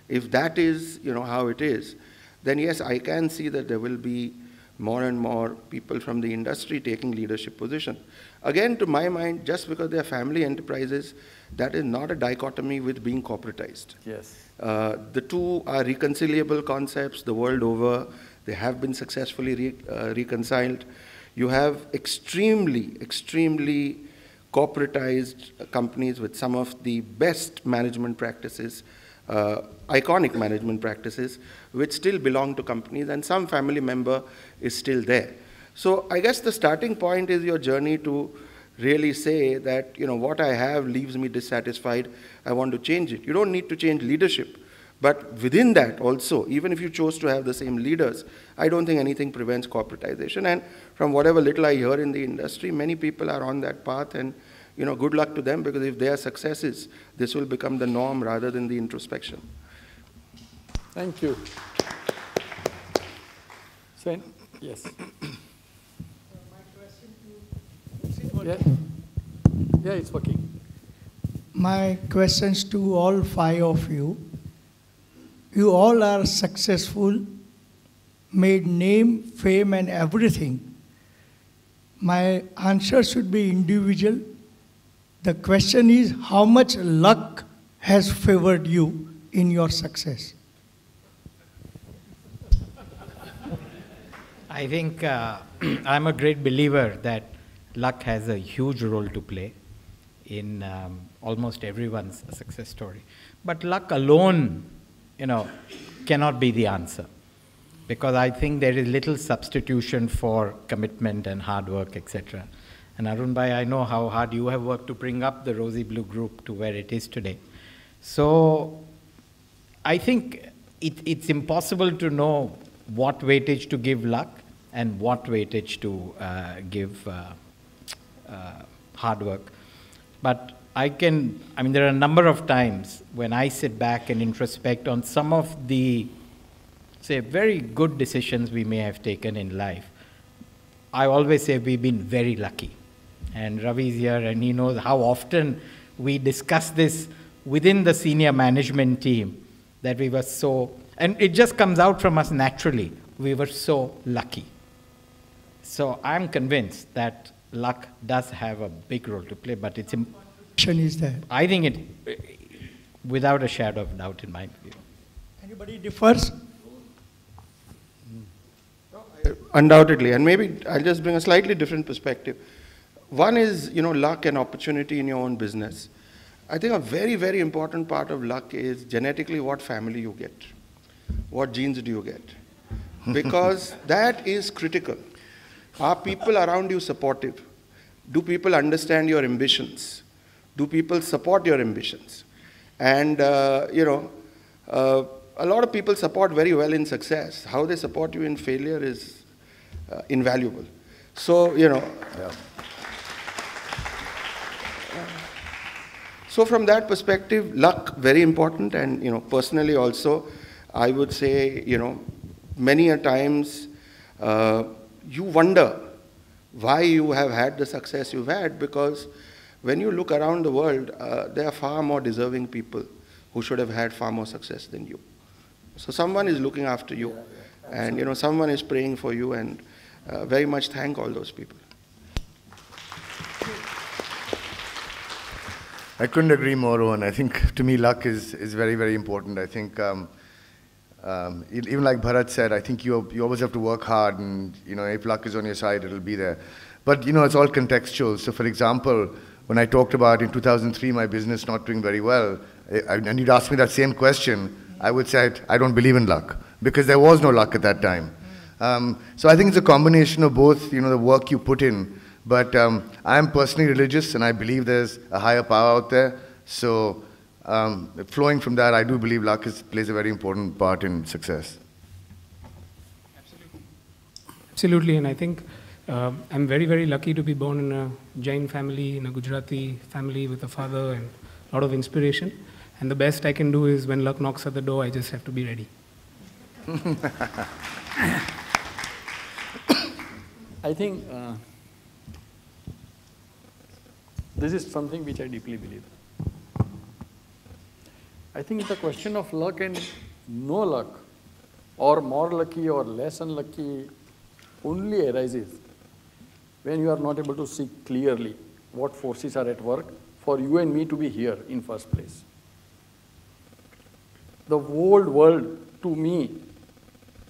S5: If that is, how it is, then yes, I can see that there will be more and more people from the industry taking leadership position. Again, to my mind, just because they are family enterprises, that is not a dichotomy with being corporatized.
S2: Yes.
S5: The two are reconcilable concepts the world over. They have been successfully reconciled. You have extremely corporatized companies with some of the best management practices, iconic management practices, which still belong to companies, and some family member is still there. So I guess the starting point is your journey to really say that, what I have leaves me dissatisfied, I want to change it. You don't need to change leadership, but within that also, even if you chose to have the same leaders, I don't think anything prevents corporatization. And from whatever little I hear in the industry, many people are on that path, and good luck to them, because if they are successes, this will become the norm rather than the introspection.
S2: Thank you. Sen? Yes. Yeah, it's working.
S9: My questions to all 5 of you. You all are successful, made name, fame, and everything. My answer should be individual. The question is, how much luck has favored you in your success?
S4: I think I'm a great believer that luck has a huge role to play in almost everyone's success story. But luck alone, cannot be the answer, because I think there is little substitution for commitment and hard work, etc. And Arun Bhai, I know how hard you have worked to bring up the Rosy Blue Group to where it is today. So I think it's impossible to know what weightage to give luck and what weightage to give hard work. But there are a number of times when I sit back and introspect on some of the, say, very good decisions we may have taken in life. I always say we've been very lucky. And Ravi's here, and he knows how often we discuss this within the senior management team, that we were so, and it just comes out from us naturally, we were so lucky. So I'm convinced that luck does have a big role to play, but it's important.
S9: Is that?
S4: I think it, without a shadow of doubt in my view.
S9: Anybody differs?
S5: Undoubtedly, and maybe I'll just bring a slightly different perspective. One is, luck and opportunity in your own business. I think a very, very important part of luck is genetically what family you get. What genes do you get? Because that is critical. Are people around you supportive? Do people understand your ambitions? Do people support your ambitions? And, a lot of people support very well in success. How they support you in failure is invaluable. So, So from that perspective, luck, very important. And, personally also, I would say, many a times you wonder why you have had the success you've had, because when you look around the world, there are far more deserving people who should have had far more success than you. So someone is looking after you, and someone is praying for you, and very much thank all those people.
S6: I couldn't agree more, Rohan. I think, to me, luck is very, very important. I think, even like Bharat said, I think you always have to work hard, and, if luck is on your side, it'll be there. But, it's all contextual. So, for example, when I talked about in 2003 my business not doing very well, and you'd ask me that same question, I would say I don't believe in luck, because there was no luck at that time. So I think it's a combination of both, the work you put in. But I'm personally religious, and I believe there's a higher power out there. So flowing from that, I do believe luck plays a very important part in success.
S1: Absolutely, and I think I'm very, very lucky to be born in a Jain family, in a Gujarati family with a father and a lot of inspiration. And the best I can do is when luck knocks at the door, I just have to be ready.
S2: I think this is something which I deeply believe. I think the question of luck and no luck, or more lucky or less unlucky, only arises when you are not able to see clearly what forces are at work for you and me to be here in first place. The whole world, to me,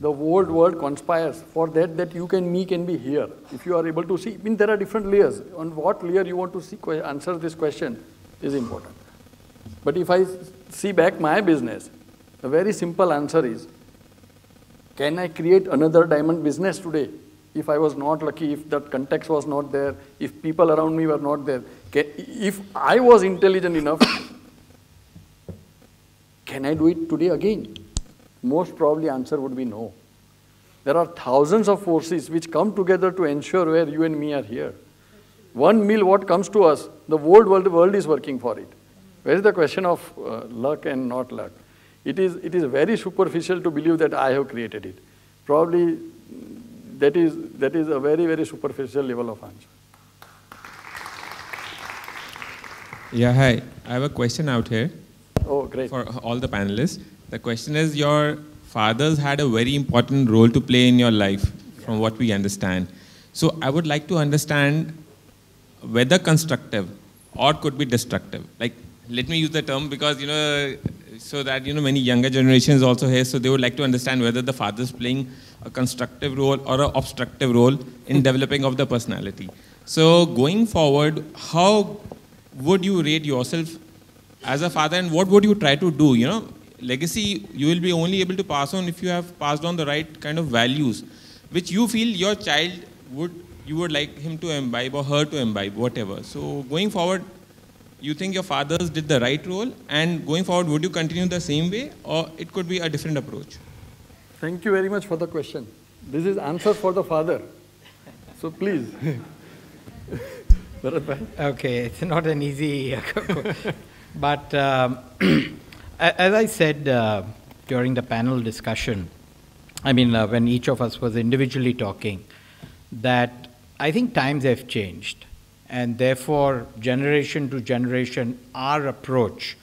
S2: the whole world conspires for that you and me can be here. If you are able to see, I mean, there are different layers. On what layer you want to see, answer this question is important. But if I see back my business, the very simple answer is, can I create another diamond business today? If I was not lucky, if that context was not there, if people around me were not there, if I was intelligent enough, can I do it today again? Most probably answer would be no. There are thousands of forces which come together to ensure where you and me are here. One meal what comes to us, the whole world is working for it. Where is the question of luck and not luck? It is very superficial to believe that I have created it. Probably that is a very, very superficial level of answer.
S10: Yeah, hi. I have a question out here.
S2: Oh, great.
S10: For all the panelists. The question is, your fathers had a very important role to play in your life, from what we understand. So I would like to understand whether constructive or could be destructive. Like, let me use the term because, so that, many younger generations also here, so they would like to understand whether the father is playing a constructive role or an obstructive role in developing of the personality. So going forward, how would you rate yourself as a father, and what would you try to do? Legacy you will be only able to pass on if you have passed on the right kind of values, which you feel your child you would like him to imbibe or her to imbibe, whatever. So going forward, you think your fathers did the right role, and going forward, would you continue the same way, or it could be a different approach?
S2: Thank you very much for the question. This is answer for the father. So please.
S4: Okay, it's not an easy but as I said during the panel discussion, I mean, when each of us was individually talking, that I think times have changed. And therefore, generation to generation, our approach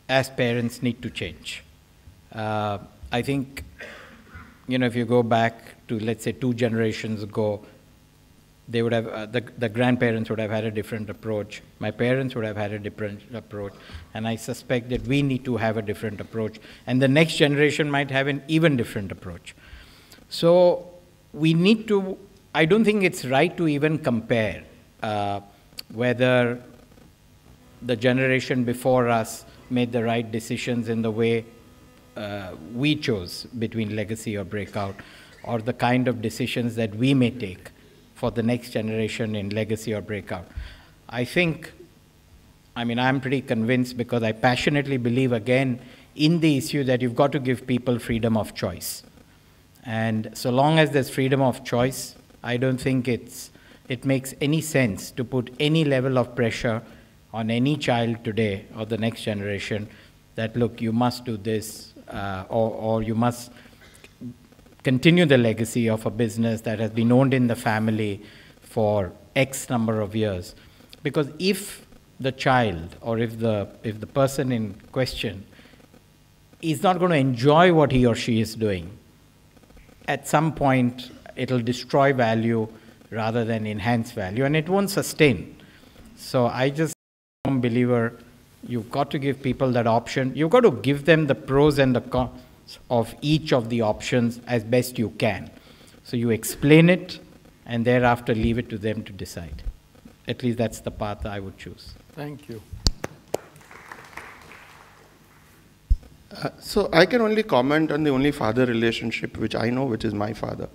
S4: as parents need to change. I think, if you go back to, let's say, 2 generations ago, they would have, the grandparents would have had a different approach. My parents would have had a different approach. And I suspect that we need to have a different approach. And the next generation might have an even different approach. So we need to, I don't think it's right to even compare whether the generation before us made the right decisions in the way we chose between legacy or breakout, or the kind of decisions that we may take for the next generation in legacy or breakout. I think, I'm pretty convinced, because I passionately believe again in the issue that you've got to give people freedom of choice. And so long as there's freedom of choice, I don't think it makes any sense to put any level of pressure on any child today or the next generation that, look, you must do this, or you must continue the legacy of a business that has been owned in the family for X number of years. Because if the child, or if the person in question is not going to enjoy what he or she is doing, at some point it'll destroy value rather than enhance value, and it won't sustain. So I just am a believer, you've got to give people that option. You've got to give them the pros and the cons of each of the options as best you can. So you explain it, and thereafter leave it to them to decide. At least that's the path I would choose.
S2: Thank you.
S5: So I can only comment on the only father relationship which I know, which is my father.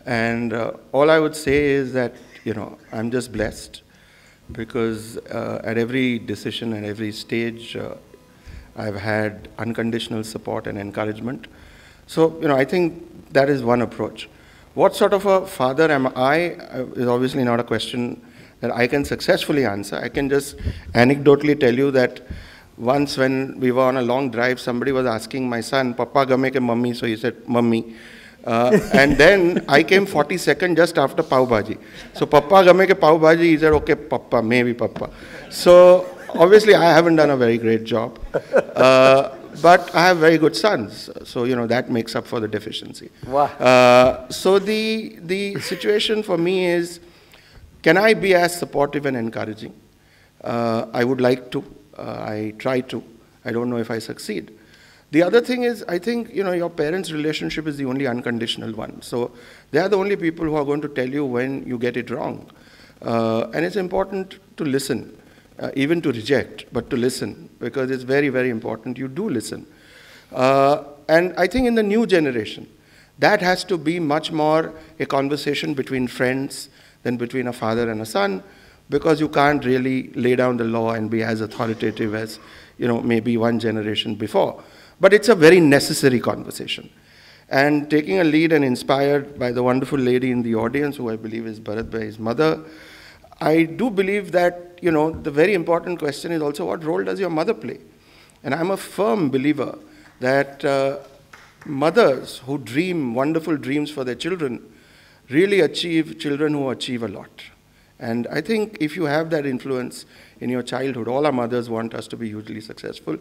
S5: And all I would say is that, I'm just blessed because at every decision and every stage, I've had unconditional support and encouragement. So, I think that is one approach. What sort of a father am I is obviously not a question that I can successfully answer. I can just anecdotally tell you that once when we were on a long drive, somebody was asking my son, Papa game ke mummy? So he said, mummy. And then I came 42nd just after pav bhaji. So Papa game ke pav bhaji, he said, okay, Papa, maybe Papa. So obviously I haven't done a very great job. But I have very good sons, so that makes up for the deficiency.
S2: Wow.
S5: So the situation for me is, can I be as supportive and encouraging? I would like to. I try to. I don't know if I succeed. The other thing is, I think your parents' relationship is the only unconditional one. So they are the only people who are going to tell you when you get it wrong, and it's important to listen. Even to reject, but to listen, because it's very, very important you do listen. And I think in the new generation, that has to be much more a conversation between friends than between a father and a son, because you can't really lay down the law and be as authoritative as, maybe one generation before. But it's a very necessary conversation. And taking a lead and inspired by the wonderful lady in the audience, who I believe is Bharat Bhai's mother, I do believe that, the very important question is also, what role does your mother play? And I'm a firm believer that mothers who dream wonderful dreams for their children really achieve children who achieve a lot. And I think if you have that influence in your childhood, all our mothers want us to be hugely successful.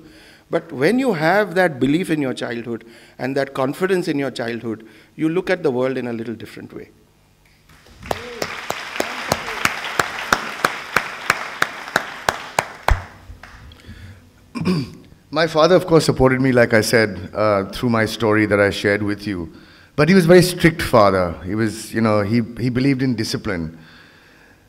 S5: But when you have that belief in your childhood and that confidence in your childhood, you look at the world in a little different way.
S6: My father, of course, supported me, like I said, through my story that I shared with you. But he was a very strict father. He was, he believed in discipline.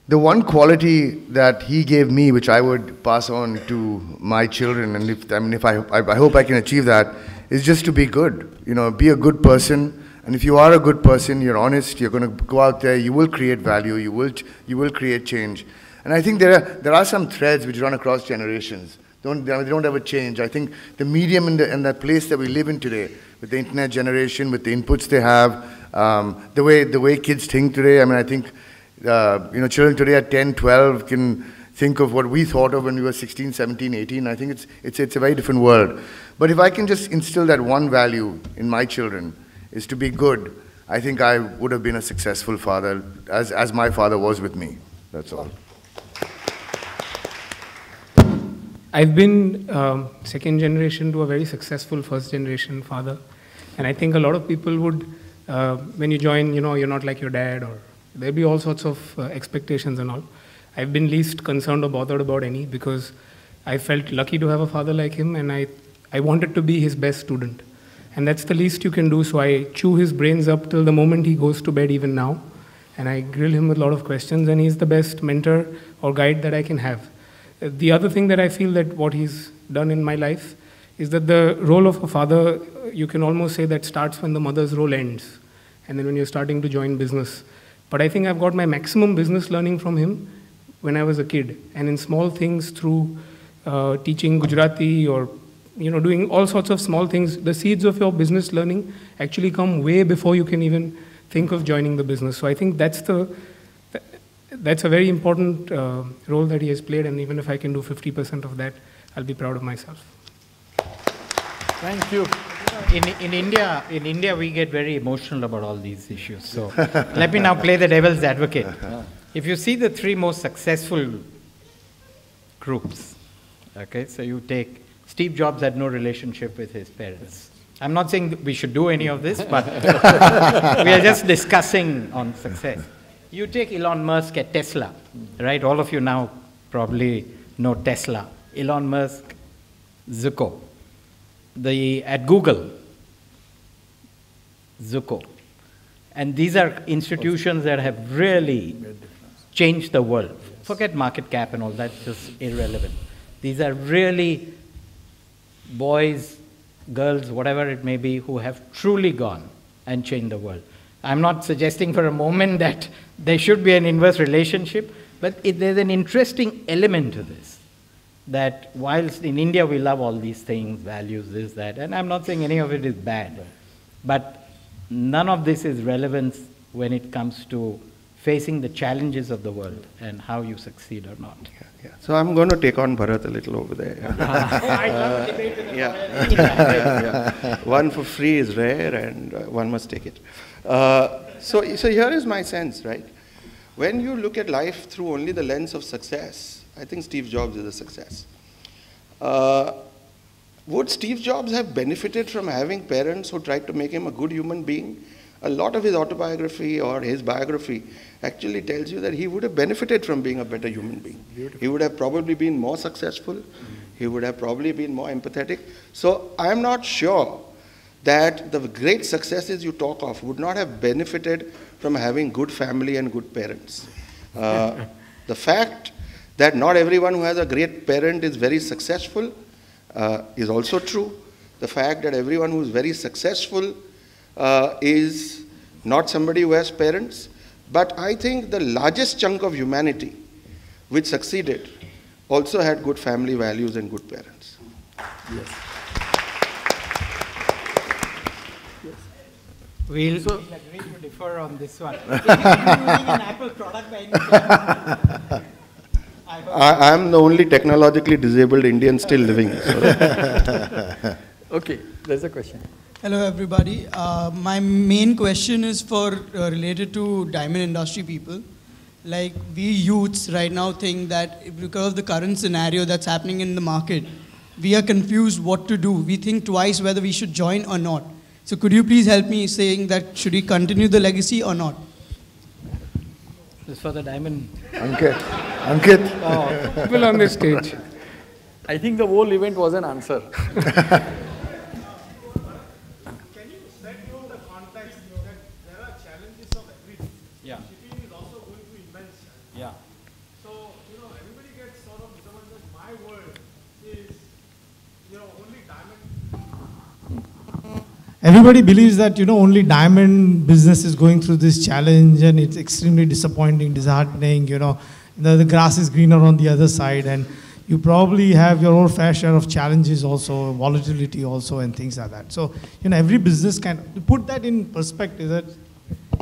S6: The one quality that he gave me, which I would pass on to my children, and I hope I can achieve that, is just to be good. Be a good person. And if you are a good person, you're honest, you're going to go out there, you will create value, you will create change. And I think there are some threads which run across generations. They don't ever change. I think the medium and the place that we live in today, with the internet generation, with the inputs they have, the way kids think today, I think children today at 10, 12 can think of what we thought of when we were 16, 17, 18. I think it's a very different world. But if I can just instill that one value in my children, is to be good, I think I would have been a successful father, as my father was with me. That's all.
S1: I've been second generation to a very successful first generation father. And I think a lot of people would, when you join, you're not like your dad, or there'll be all sorts of expectations and all. I've been least concerned or bothered about any, because I felt lucky to have a father like him, and I wanted to be his best student. And that's the least you can do, so I chew his brains up till the moment he goes to bed, even now. And I grill him with a lot of questions, and he's the best mentor or guide that I can have. The other thing that I feel that what he's done in my life is that the role of a father, you can almost say that starts when the mother's role ends, and then when you're starting to join business. But I think I've got my maximum business learning from him when I was a kid, and in small things through teaching Gujarati or doing all sorts of small things. The seeds of your business learning actually come way before you can even think of joining the business. So I think that's a very important role that he has played, and even if I can do 50% of that, I'll be proud of myself.
S2: Thank you.
S4: In India, we get very emotional about all these issues. So let me now play the devil's advocate. If you see the three most successful groups, okay, so you take Steve Jobs had no relationship with his parents. I'm not saying we should do any of this, but we are just discussing on success. You take Elon Musk at Tesla, right? All of you now probably know Tesla. Elon Musk, Zuko. At Google, Zuko. And these are institutions that have really changed the world. Forget market cap and all that, just irrelevant. These are really boys, girls, whatever it may be, who have truly gone and changed the world. I'm not suggesting for a moment that there should be an inverse relationship, But there's an interesting element to this, that whilst in India we love all these things, values, this, that, and I'm not saying any of it is bad, but none of this is relevant when it comes to facing the challenges of the world and how you succeed or not.
S5: Yeah. So I'm going to take on Bharat a little over there.
S4: I love debate with
S5: yeah. One for free is rare, and one must take it. So here is my sense, right? When you look at life through only the lens of success, I think Steve Jobs is a success. Would Steve Jobs have benefited from having parents who tried to make him a good human being? A lot of his autobiography or his biography actually tells you that he would have benefited from being a better human being. Beautiful. He would have probably been more successful. He would have probably been more empathetic. So I'm not sure that the great successes you talk of would not have benefited from having good family and good parents. The fact that not everyone who has a great parent is very successful is also true. The fact that everyone who is very successful is not somebody who has parents. But I think the largest chunk of humanity which succeeded also had good family values and good parents.
S2: Yes.
S4: We'll agree to differ on this one. Are you using an Apple product by any chance?
S5: I'm the only technologically disabled Indian still living. So.
S2: Okay, there's a question.
S11: Hello everybody. My main question is for related to diamond industry people. Like we youths right now think that because of the current scenario that's happening in the market, we are confused what to do. We think twice whether we should join or not. So could you please help me saying that should we continue the legacy or not?
S4: This for the diamond.
S6: Ankit.
S1: Oh, people on this stage.
S2: I think the whole event was an answer.
S12: Everybody believes that, only diamond business is going through this challenge and it's extremely disappointing, disheartening, the grass is greener on the other side, and you probably have your own fair share of challenges also, volatility also, and things like that. So, every business can, to put that in perspective, that,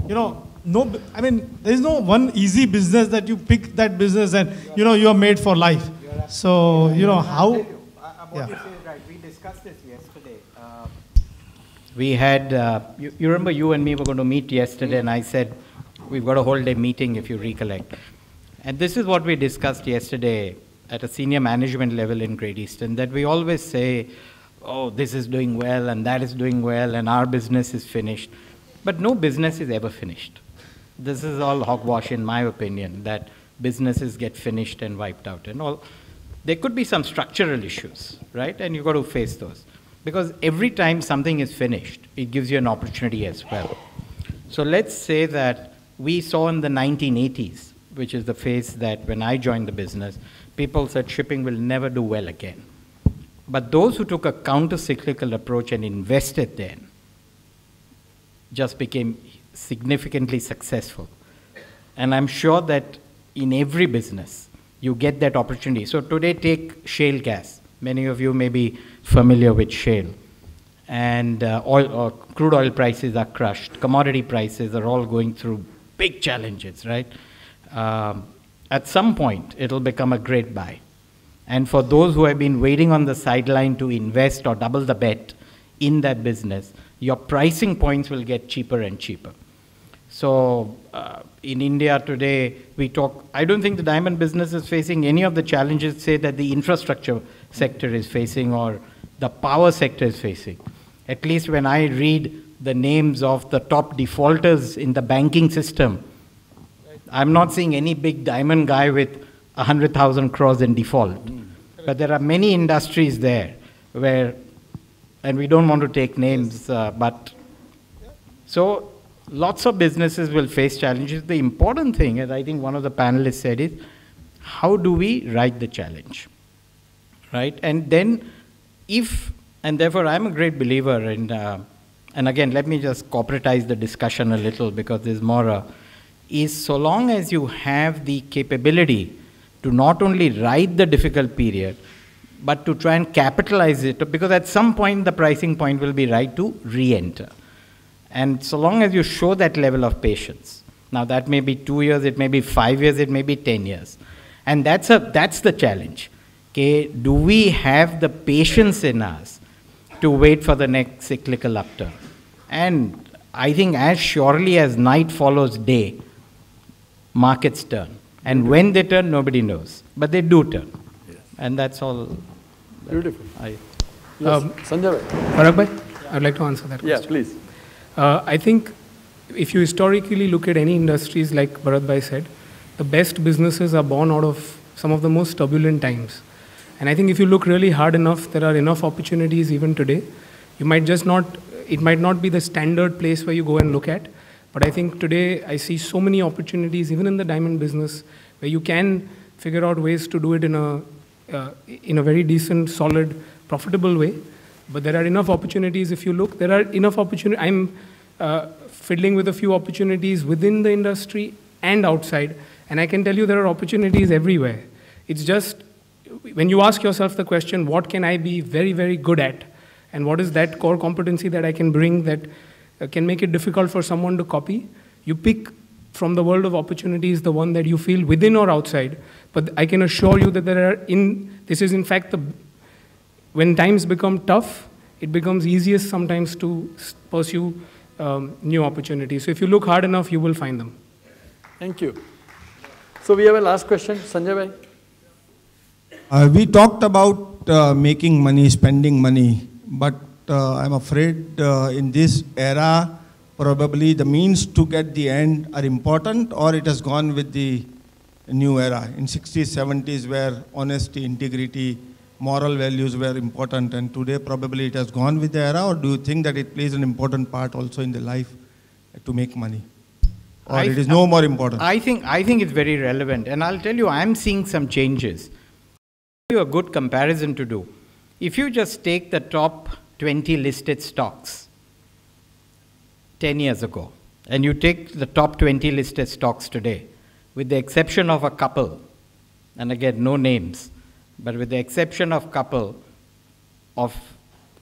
S12: there is no one easy business that you pick that business and, you are made for life. So, how...
S3: What you say is right. We discussed this yesterday.
S4: We had, you remember you and me were going to meet yesterday, and I said, we've got a whole day meeting if you recollect. And this is what we discussed yesterday at a senior management level in Great Eastern, that we always say, oh, this is doing well and that is doing well and our business is finished. But no business is ever finished. This is all hogwash in my opinion, that businesses get finished and wiped out and all. There could be some structural issues, right? And you've got to face those. Because every time something is finished, it gives you an opportunity as well. So let's say that we saw in the 1980s, which is the phase that when I joined the business, people said shipping will never do well again. But those who took a counter-cyclical approach and invested then just became significantly successful. And I'm sure that in every business, you get that opportunity. So today, take shale gas. Many of you may be familiar with shale. And crude oil prices are crushed. Commodity prices are all going through big challenges, right? At some point, it'll become a great buy. And for those who have been waiting on the sideline to invest or double the bet in that business, your pricing points will get cheaper and cheaper. So in India today, we talk, I don't think the diamond business is facing any of the challenges, say, that the infrastructure sector is facing or the power sector is facing. At least when I read the names of the top defaulters in the banking system, I'm not seeing any big diamond guy with 100,000 crores in default. But there are many industries there where, and we don't want to take names, but so lots of businesses will face challenges. The important thing, as I think one of the panelists said, is how do we ride the challenge, right? And then and therefore I'm a great believer in, and again, let me just corporatize the discussion a little because there's more, is so long as you have the capability to not only ride the difficult period, but to try and capitalize it, because at some point the pricing point will be right to re-enter. And so long as you show that level of patience, now that may be 2 years, it may be 5 years, it may be 10 years. And that's the challenge. Okay, do we have the patience in us to wait for the next cyclical upturn? And I think as surely as night follows day, markets turn. And when they turn, nobody knows. But they do turn. Yes. And that's all.
S2: Beautiful. Yes. Sanjay bhai.
S1: Parag bhai, I'd like to answer that question.
S2: Yeah, please.
S1: I think if you historically look at any industries, like Bharat bhai said, the best businesses are born out of some of the most turbulent times. And I think if you look really hard enough, there are enough opportunities even today. You might just not, it might not be the standard place where you go and look at, but I think today I see so many opportunities, even in the diamond business, where you can figure out ways to do it in a very decent, solid, profitable way. But there are enough opportunities if you look. There are enough opportunities. I'm fiddling with a few opportunities within the industry and outside, and I can tell you there are opportunities everywhere. It's just, when you ask yourself the question, what can I be very, very good at? And what is that core competency that I can bring that can make it difficult for someone to copy? You pick from the world of opportunities the one that you feel within or outside. But I can assure you that this is in fact when times become tough, it becomes easiest sometimes to pursue new opportunities. So if you look hard enough, you will find them.
S2: Thank you. So we have a last question, Sanjay bhai.
S13: We talked about making money, spending money, but I'm afraid in this era, probably the means to get the end are important, or it has gone with the new era. In 60s, 70s, where honesty, integrity, moral values were important, and today probably it has gone with the era, or do you think that it plays an important part also in the life to make money? Or it is no more important?
S4: I think it's very relevant, and I'll tell you, I'm seeing some changes. I'll give you a good comparison to do. If you just take the top 20 listed stocks 10 years ago, and you take the top 20 listed stocks today, with the exception of a couple, and again, no names, but with the exception of couple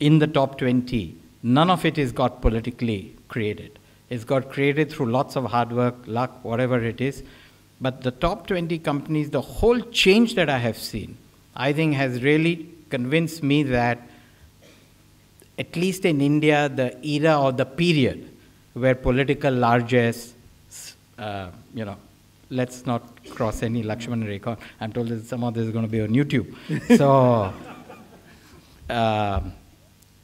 S4: in the top 20, none of it is got politically created. It's got created through lots of hard work, luck, whatever it is. But the top 20 companies, the whole change that I have seen, I think has really convinced me that at least in India, the era or the period where political largesse, let's not cross any Lakshman Rekha. I'm told that some of this is going to be on YouTube. So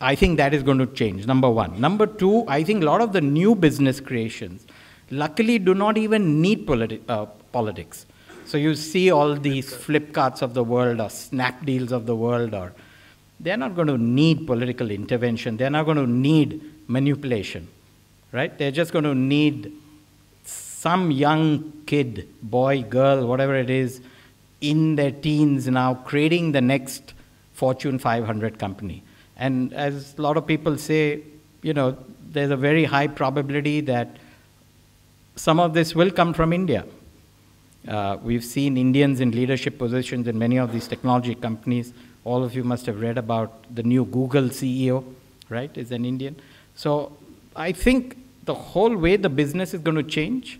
S4: I think that is going to change, number one. Number two, I think a lot of the new business creations luckily do not even need politics. So you see all these Flipkarts of the world or Snapdeals of the world, or they're not going to need political intervention. They're not going to need manipulation, right? They're just going to need some young kid, boy, girl, whatever it is, in their teens now, creating the next Fortune 500 company. And as a lot of people say, there's a very high probability that some of this will come from India. We've seen Indians in leadership positions in many of these technology companies. All of you must have read about the new Google CEO, right, is an Indian. So I think the whole way the business is going to change,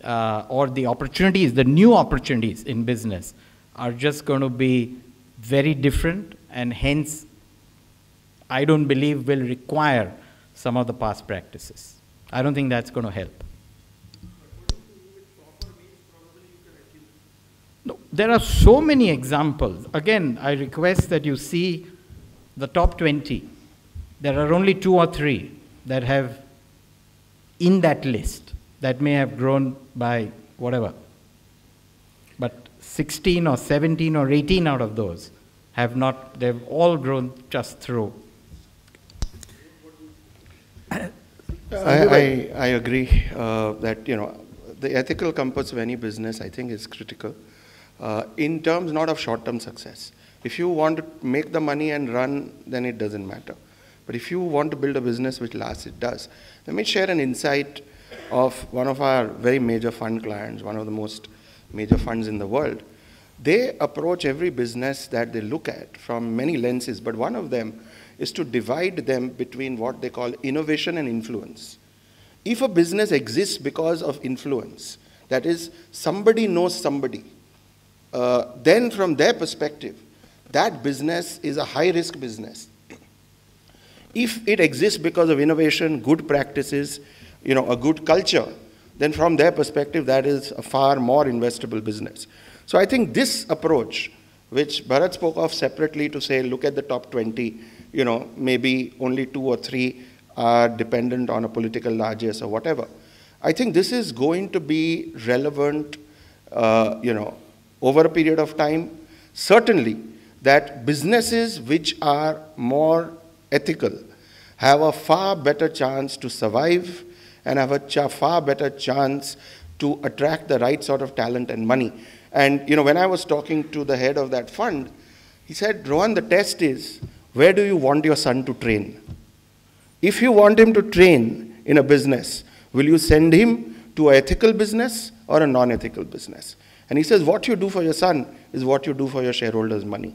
S4: or the opportunities, the new opportunities in business are just going to be very different, and hence I don't believe will require some of the past practices. I don't think that's going to help. No, there are so many examples. Again, I request that you see the top 20. There are only 2 or 3 that have in that list that may have grown by whatever. But 16 or 17 or 18 out of those have not, they've all grown just through.
S5: I agree that, the ethical compass of any business, I think, is critical. In terms not of short-term success. If you want to make the money and run, then it doesn't matter. But if you want to build a business which lasts, it does. Let me share an insight of one of our very major fund clients, one of the most major funds in the world. They approach every business that they look at from many lenses, but one of them is to divide them between what they call innovation and influence. If a business exists because of influence, that is, somebody knows somebody, then from their perspective, that business is a high-risk business. If it exists because of innovation, good practices, a good culture, then from their perspective, that is a far more investable business. So I think this approach, which Bharat spoke of separately to say, look at the top 20, maybe only 2 or 3 are dependent on a political largesse or whatever. I think this is going to be relevant, over a period of time. Certainly, that businesses which are more ethical have a far better chance to survive and have a far better chance to attract the right sort of talent and money. And when I was talking to the head of that fund, he said, Rohan, the test is, where do you want your son to train? If you want him to train in a business, will you send him to an ethical business or a non-ethical business? And he says, what you do for your son is what you do for your shareholders' money.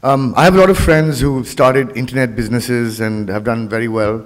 S6: I have a lot of friends who started internet businesses and have done very well.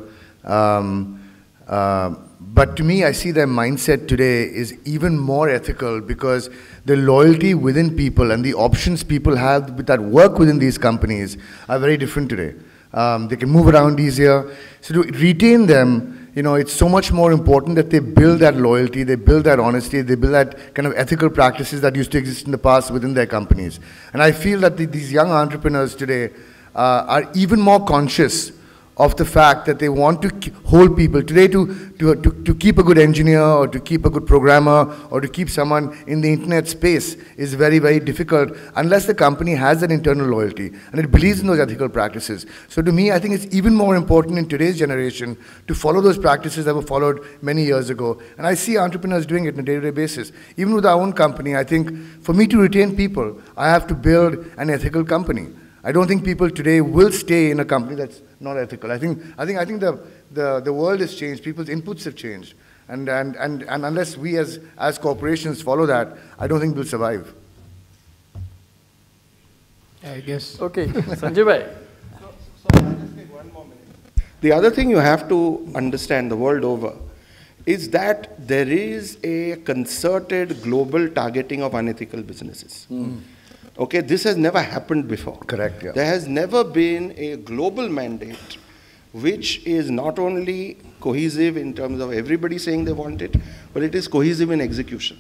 S6: But to me, I see their mindset today is even more ethical because the loyalty within people and the options people have that work within these companies are very different today. They can move around easier. So to retain them, it's so much more important that they build that loyalty, they build that honesty, they build that kind of ethical practices that used to exist in the past within their companies. And I feel that these young entrepreneurs today are even more conscious of the fact that they want to hold people. Today, to keep a good engineer or to keep a good programmer or to keep someone in the internet space is very, very difficult unless the company has that internal loyalty and it believes in those ethical practices. So to me, I think it's even more important in today's generation to follow those practices that were followed many years ago. And I see entrepreneurs doing it on a day-to-day basis. Even with our own company, I think for me to retain people, I have to build an ethical company. I don't think people today will stay in a company that's not ethical. I think the world has changed. People's inputs have changed, and unless we as corporations follow that, I don't think we'll survive.
S1: I guess.
S2: Okay, Sanjay bhai.
S5: So I'll just take one more minute. The other thing you have to understand the world over is that there is a concerted global targeting of unethical businesses. Okay, this has never happened before.
S6: Correct, yeah.
S5: There has never been a global mandate which is not only cohesive in terms of everybody saying they want it, but it is cohesive in execution.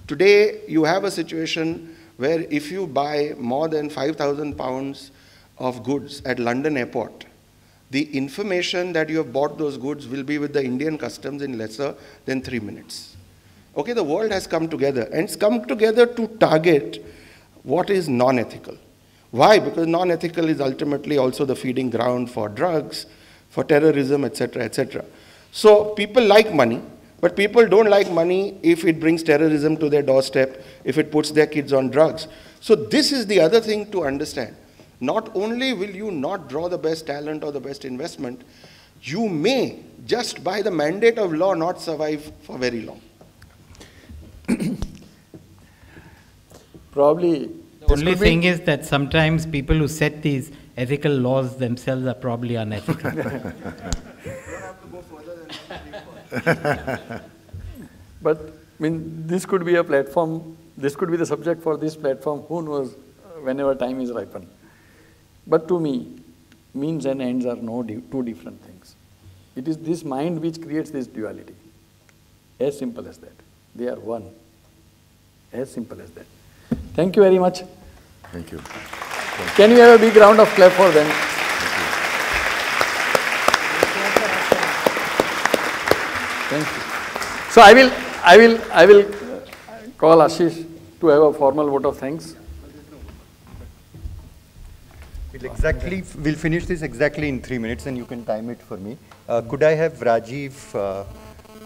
S5: Today, you have a situation where if you buy more than 5,000 pounds of goods at London airport, the information that you have bought those goods will be with the Indian customs in lesser than 3 minutes. Okay, the world has come together, and it's come together to target what is non-ethical. Why? Because non-ethical is ultimately also the feeding ground for drugs, for terrorism, etc., etc. So people like money, but people don't like money if it brings terrorism to their doorstep, if it puts their kids on drugs. So this is the other thing to understand. Not only will you not draw the best talent or the best investment, you may, just by the mandate of law, not survive for very long.
S2: Probably.
S4: The only thing is that sometimes people who set these ethical laws themselves are probably unethical.
S2: But I mean, this could be a platform, this could be the subject for this platform, who knows, whenever time is ripened. But to me, means and ends are two different things. It is this mind which creates this duality. As simple as that. They are one. As simple as that. Thank you very much.
S6: Thank you.
S2: Can you have a big round of clap for them? Thank you. So I will call Ashish to have a formal vote of thanks.
S14: We'll finish this exactly in 3 minutes, and you can time it for me. Could I have Rajiv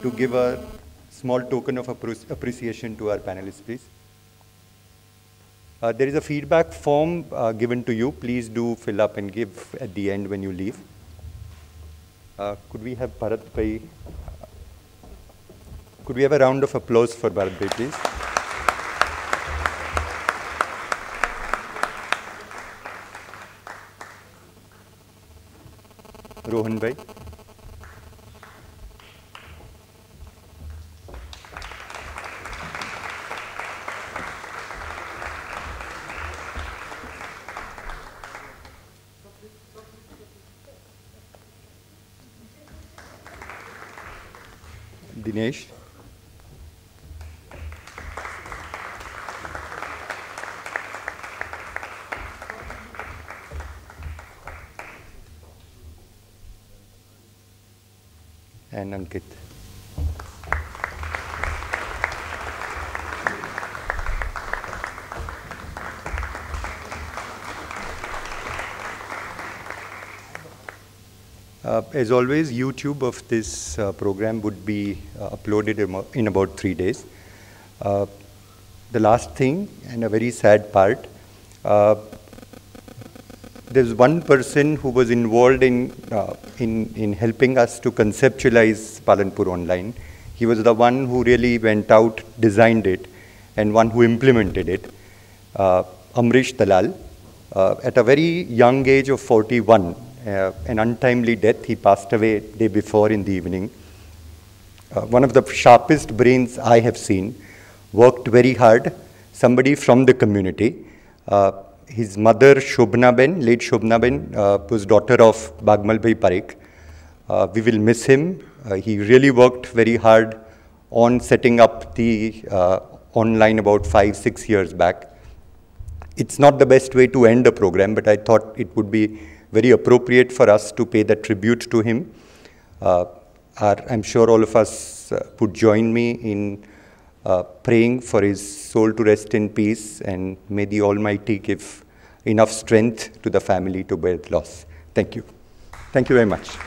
S14: to give a small token of appreciation to our panelists, please? There is a feedback form given to you. Please do fill up and give at the end when you leave. Could we have Bharat Bhai? Could we have a round of applause for Bharat Bhai, please? Rohan Bhai. Dinesh. And Ankit. As always, YouTube of this program would be uploaded in about 3 days. The last thing, and a very sad part, there's one person who was involved in helping us to conceptualize Palanpur Online. He was the one who really went out, designed it, and one who implemented it, Amrish Dalal. At a very young age of 41, an untimely death, he passed away day before in the evening. One of the sharpest brains I have seen, worked very hard, somebody from the community. His mother, Shobna Ben, late Shobna Ben, was daughter of Bagmal Bhai Parekh. We will miss him. He really worked very hard on setting up the online about 5-6 years back. It's not the best way to end a program, but I thought it would be very appropriate for us to pay that tribute to him. I'm sure all of us would join me in praying for his soul to rest in peace, and may the Almighty give enough strength to the family to bear the loss. Thank you. Thank you very much.